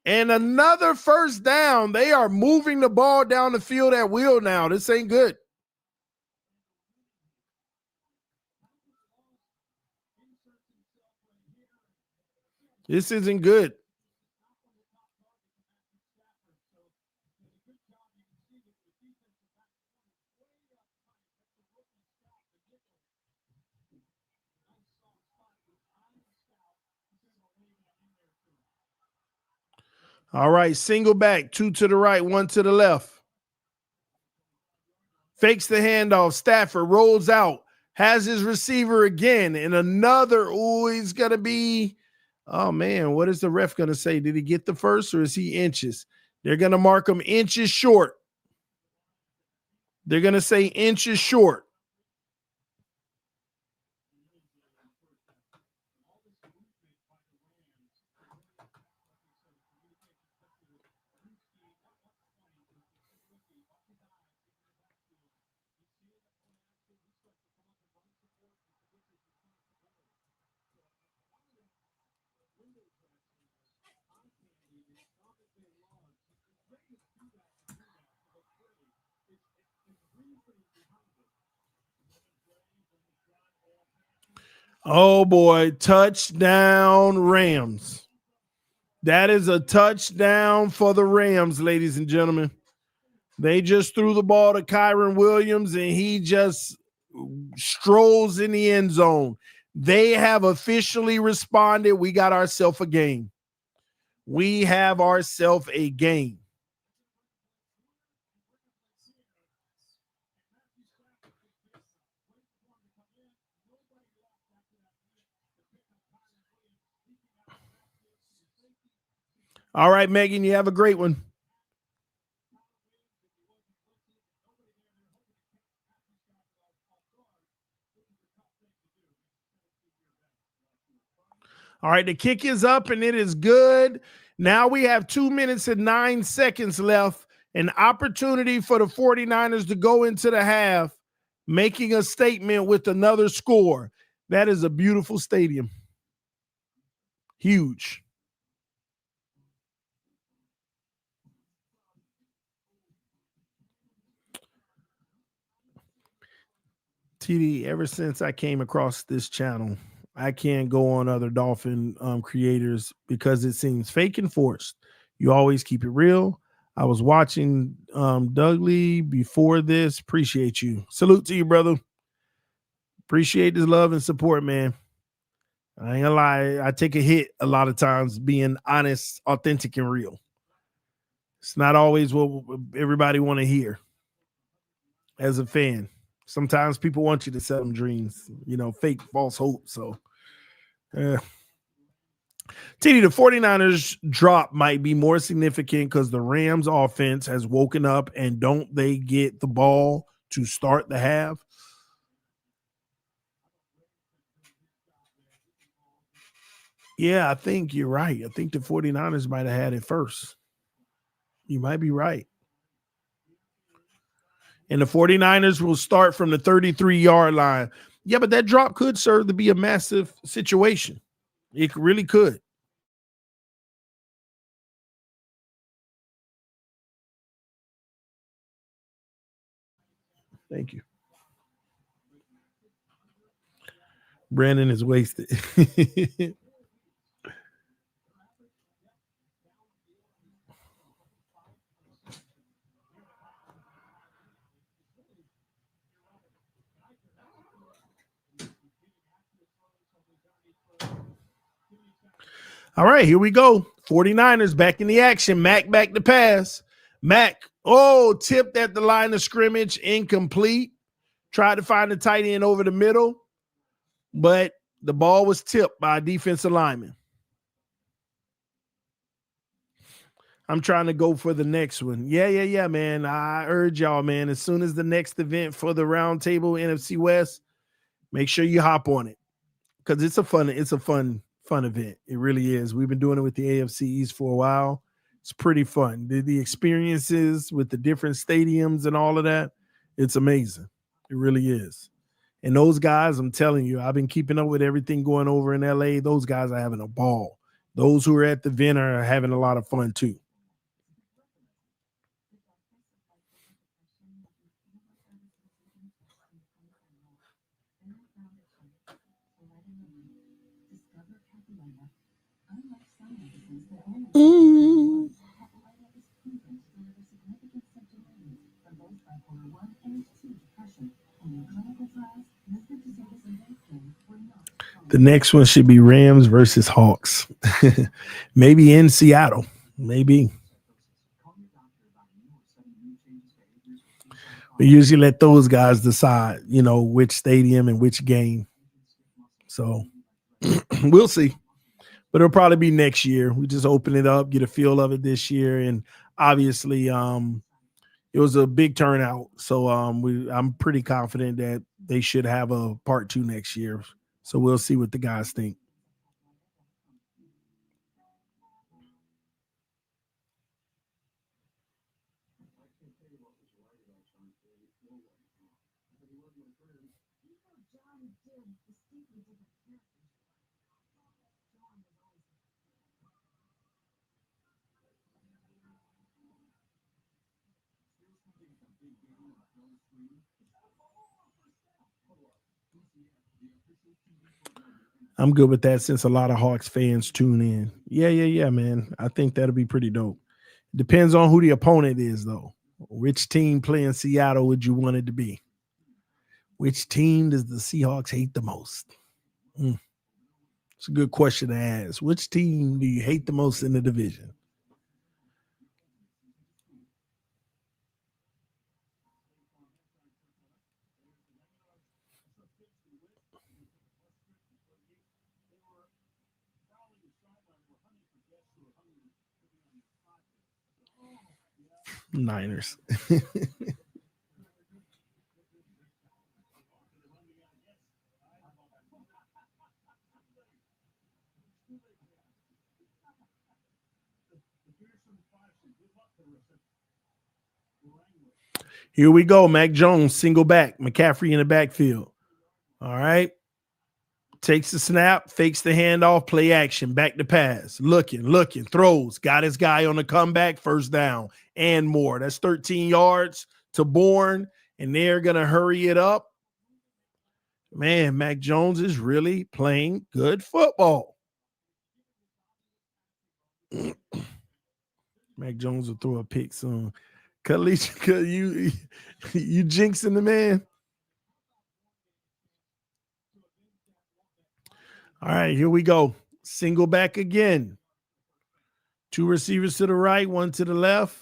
And another first down. They are moving the ball down the field at will now. This ain't good. This isn't good. All right, single back, 2 to the right, 1 to the left. Fakes the handoff. Stafford rolls out, has his receiver again, and another. Oh, he's going to be. Oh, man, what is the ref going to say? Did he get the first or is he inches? They're going to mark him inches short. They're going to say inches short. Oh, boy. Touchdown, Rams. That is a touchdown for the Rams, ladies and gentlemen. They just threw the ball to Kyron Williams, and he just strolls in the end zone. They have officially responded. We got ourselves a game. We have ourselves a game. All right, Megan, you have a great one. All right, the kick is up and it is good. Now we have 2 minutes and 9 seconds left. An opportunity for the 49ers to go into the half, making a statement with another score. That is a beautiful stadium. Huge. TD, ever since I came across this channel, I can't go on other Dolphin creators because it seems fake and forced. You always keep it real. I was watching Dougley before this. Appreciate you. Salute to you, brother. Appreciate this love and support, man. I ain't gonna lie. I take a hit a lot of times being honest, authentic, and real. It's not always what everybody want to hear as a fan. Sometimes people want you to sell them dreams, fake false hope. So, TD, the 49ers drop might be more significant because the Rams offense has woken up, and don't they get the ball to start the half? Yeah, I think you're right. I think the 49ers might have had it first. You might be right. And the 49ers will start from the 33-yard line. Yeah, but that drop could serve to be a massive situation. It really could. Thank you. Brandon is wasted. All right, here we go. 49ers back in the action. Mac back to pass. Mac, tipped at the line of scrimmage, incomplete. Tried to find the tight end over the middle, but the ball was tipped by a defensive lineman. I'm trying to go for the next one. Yeah, man. I urge y'all, man, as soon as the next event for the Roundtable NFC West, make sure you hop on it because it's a fun event. It really is. We've been doing it with the AFC East for a while. It's pretty fun. The experiences with the different stadiums and all of that, it's amazing. It really is. And those guys, I'm telling you, I've been keeping up with everything going over in LA. Those guys are having a ball. Those who are at the event are having a lot of fun too. Mm. The next one should be Rams versus Hawks. Maybe in Seattle. Maybe. We usually let those guys decide, which stadium and which game. So we'll see. But it'll probably be next year. We just open it up, get a feel of it this year. And obviously, it was a big turnout. So I'm pretty confident that they should have a part 2 next year. So we'll see what the guys think. I'm good with that since a lot of Hawks fans tune in. Yeah, man. I think that'll be pretty dope. Depends on who the opponent is, though. Which team playing Seattle would you want it to be? Which team does the Seahawks hate the most? It's a good question to ask. Which team do you hate the most in the division? Niners. Here we go. Mac Jones, single back. McCaffrey in the backfield. All right. Takes the snap, fakes the handoff, play action, back to pass. Looking, throws. Got his guy on the comeback, first down and more. That's 13 yards to Bourne, and they're going to hurry it up. Man, Mac Jones is really playing good football. Mac Jones will throw a pick soon. Kalisha, you jinxing the man. All right, here we go. Single back again. 2 receivers to the right, 1 to the left.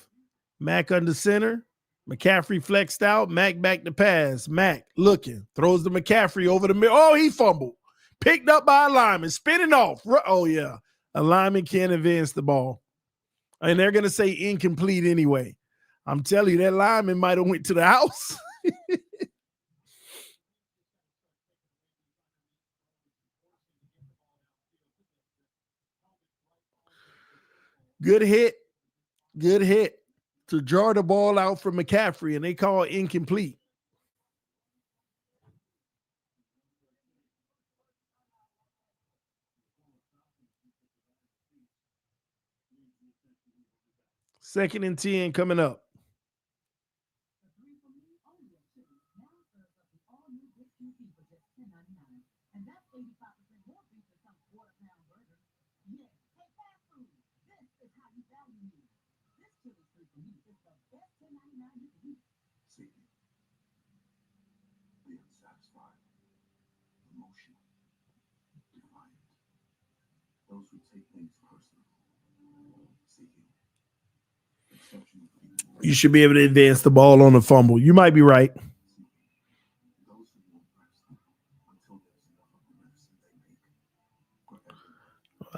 Mac under center. McCaffrey flexed out. Mac back to pass. Mac looking. Throws to McCaffrey over the middle. Oh, he fumbled. Picked up by a lineman. Spinning off. Oh, yeah. A lineman can't advance the ball. And they're going to say incomplete anyway. I'm telling you, that lineman might have went to the house. Good hit to draw the ball out from McCaffrey, and they call it incomplete. Second and 10 coming up. Those who take things personally. You should be able to advance the ball on the fumble. You might be right.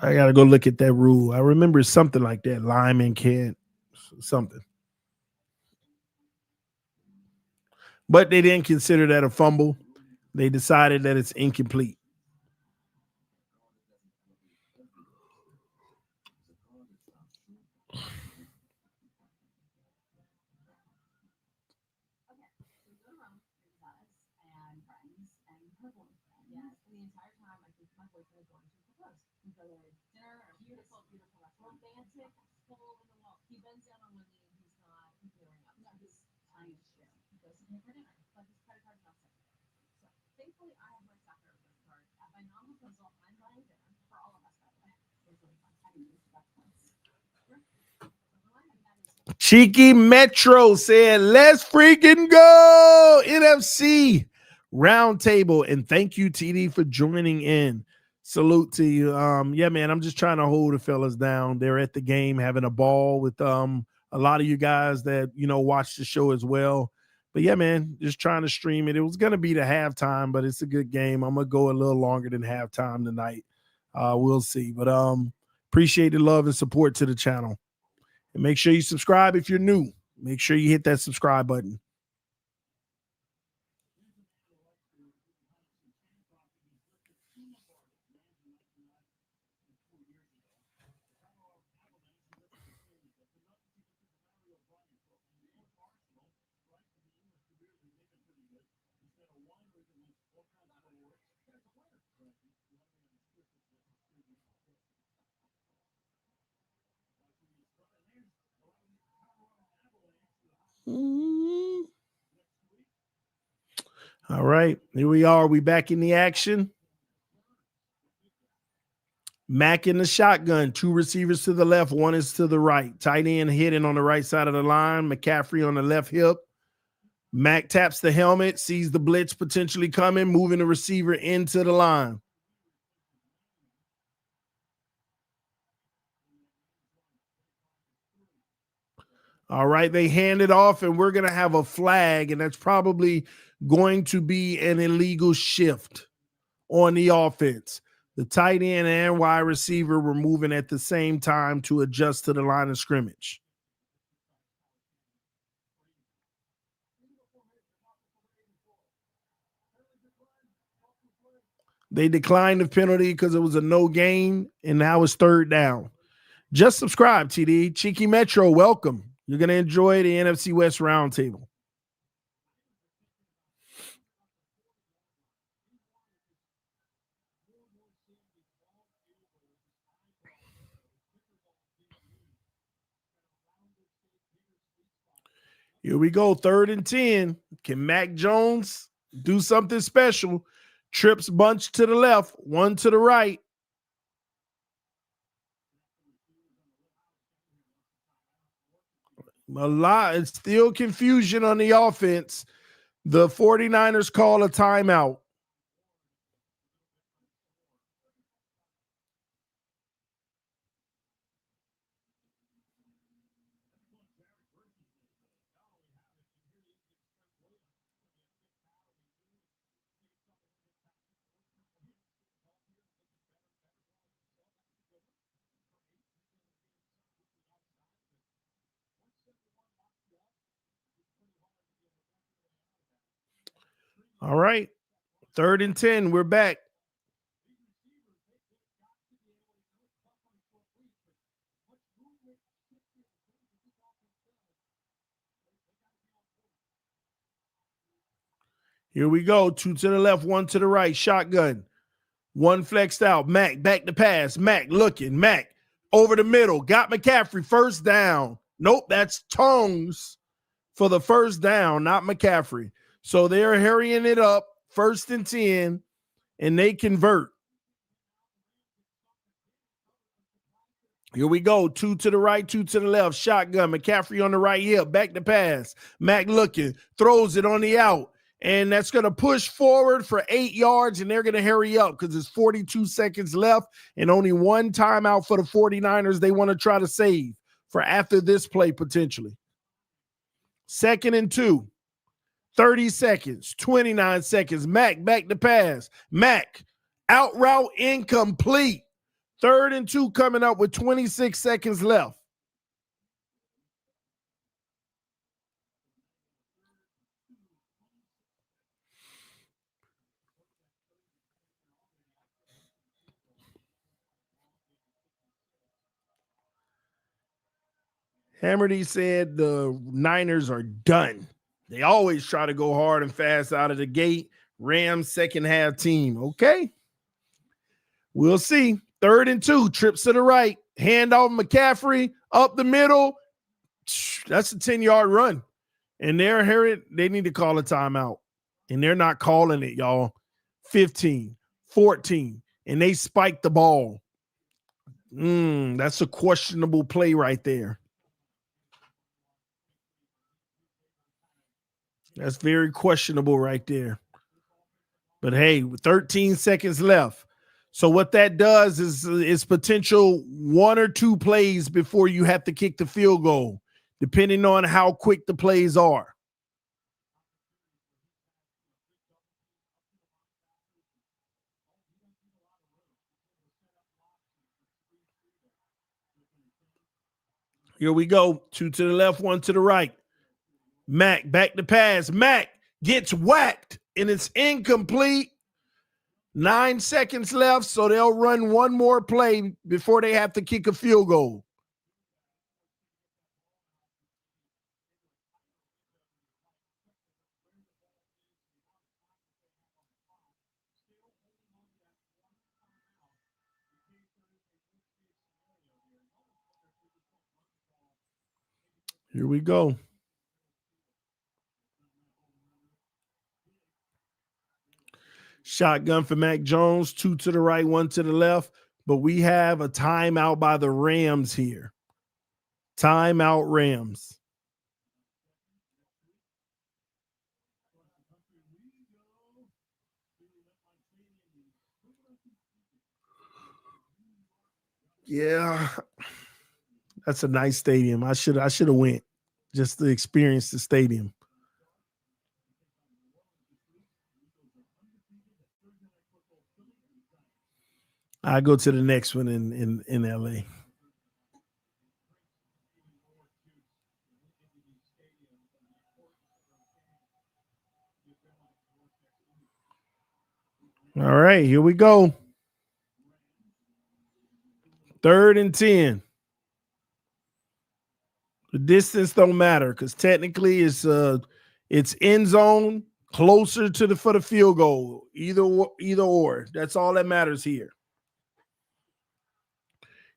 I got to go look at that rule. I remember something like that. Lineman can't something. But they didn't consider that a fumble. They decided that it's incomplete. Cheeky Metro said, let's freaking go. NFC Roundtable. And thank you, TD, for joining in. Salute to you. Yeah, man, I'm just trying to hold the fellas down. They're at the game having a ball with a lot of you guys that, watch the show as well. But yeah, man, just trying to stream it. It was going to be the halftime, but it's a good game. I'm going to go a little longer than halftime tonight. We'll see. But appreciate the love and support to the channel. And make sure you subscribe if you're new. Make sure you hit that subscribe button. All right, here we are. We back in the action. Mack in the shotgun. Two receivers to the left. One is to the right. Tight end hitting on the right side of the line. McCaffrey on the left hip. Mack taps the helmet, sees the blitz potentially coming, moving the receiver into the line. All right, they hand it off, and we're going to have a flag, and that's probably going to be an illegal shift on the offense. The tight end and wide receiver were moving at the same time to adjust to the line of scrimmage. They declined the penalty because it was a no gain, and now it's third down. Just subscribe, TD. Cheeky Metro, welcome. You're going to enjoy the NFC West Roundtable. Here we go, 3rd and 10. Can Mac Jones do something special? Trips bunch to the left, one to the right. It's still confusion on the offense. The 49ers call a timeout. All right, 3rd and 10. We're back. Here we go. 2 to the left, 1 to the right. Shotgun. 1 flexed out. Mac back to pass. Mac looking. Mac over the middle. Got McCaffrey. First down. Nope, that's Tongs for the first down, not McCaffrey. So they're hurrying it up. 1st and 10, and they convert. Here we go. 2 to the right, 2 to the left. Shotgun. McCaffrey on the right hip. Back to pass. Mac looking. Throws it on the out. And that's going to push forward for 8 yards, and they're going to hurry up because there's 42 seconds left and only one timeout for the 49ers they want to try to save for after this play potentially. 2nd and 2, 30 seconds, 29 seconds. Mack back to pass. Mack, out route incomplete. 3rd and 2 coming up with 26 seconds left. Hammerty said the Niners are done. They always try to go hard and fast out of the gate. Rams second half team. Okay. We'll see. 3rd and 2, trips to the right. Hand off McCaffrey up the middle. That's a 10-yard run. And they need to call a timeout. And they're not calling it, y'all. 15, 14. And they spiked the ball. That's a questionable play right there. That's very questionable right there. But hey, 13 seconds left. So what that does is potential 1 or 2 plays before you have to kick the field goal, depending on how quick the plays are. Here we go. 2 to the left, 1 to the right. Mack back to pass. Mack gets whacked, and it's incomplete. 9 seconds left, so they'll run one more play before they have to kick a field goal. Here we go. Shotgun for Mac Jones, 2 to the right, 1 to the left. But we have a timeout by the Rams here. Timeout Rams. Yeah, that's a nice stadium. I should have went just to experience the stadium. I go to the next one in LA. All right, here we go. 3rd and 10. The distance don't matter because technically it's end zone closer to for the field goal. Either or. That's all that matters here.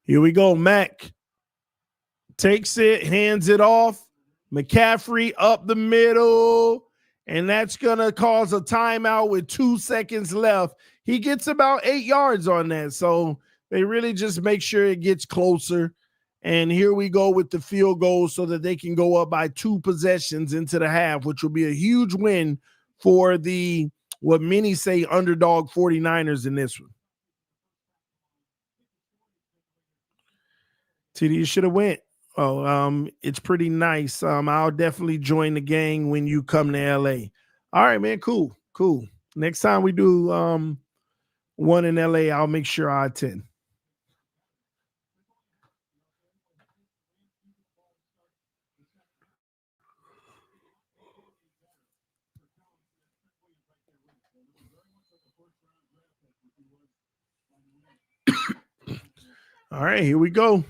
Here we go. Mack takes it, hands it off. McCaffrey up the middle, and that's going to cause a timeout with 2 seconds left. He gets about 8 yards on that, so they really just make sure it gets closer. And here we go with the field goal so that they can go up by 2 possessions into the half, which will be a huge win for the, what many say, underdog 49ers in this one. TD, you should have went. Oh, it's pretty nice. I'll definitely join the gang when you come to LA. All right, man. Cool. Next time we do one in LA, I'll make sure I attend. All right, here we go.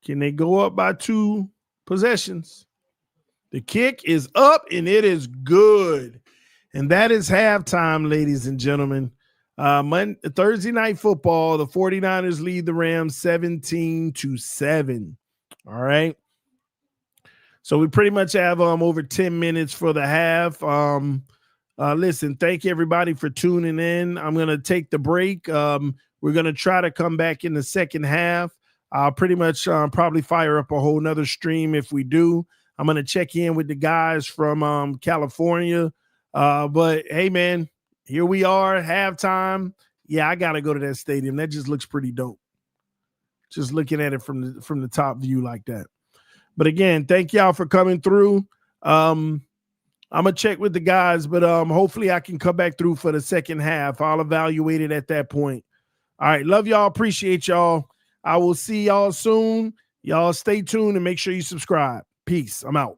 Can they go up by 2 possessions? The kick is up, and it is good. And that is halftime, ladies and gentlemen. Thursday night football, the 49ers lead the Rams 17-7. All right. So we pretty much have over 10 minutes for the half. Listen, thank everybody for tuning in. I'm going to take the break. We're going to try to come back in the second half. I'll pretty much probably fire up a whole nother stream if we do. I'm going to check in with the guys from California. But hey, man, here we are, halftime. Yeah, I gotta go to that stadium. That just looks pretty dope. Just looking at it from the top view like that. But again, thank y'all for coming through. I'm gonna check with the guys, but hopefully I can come back through for the second half. I'll evaluate it at that point. All right, love y'all, appreciate y'all. I will see y'all soon. Y'all stay tuned and make sure you subscribe. Peace. I'm out.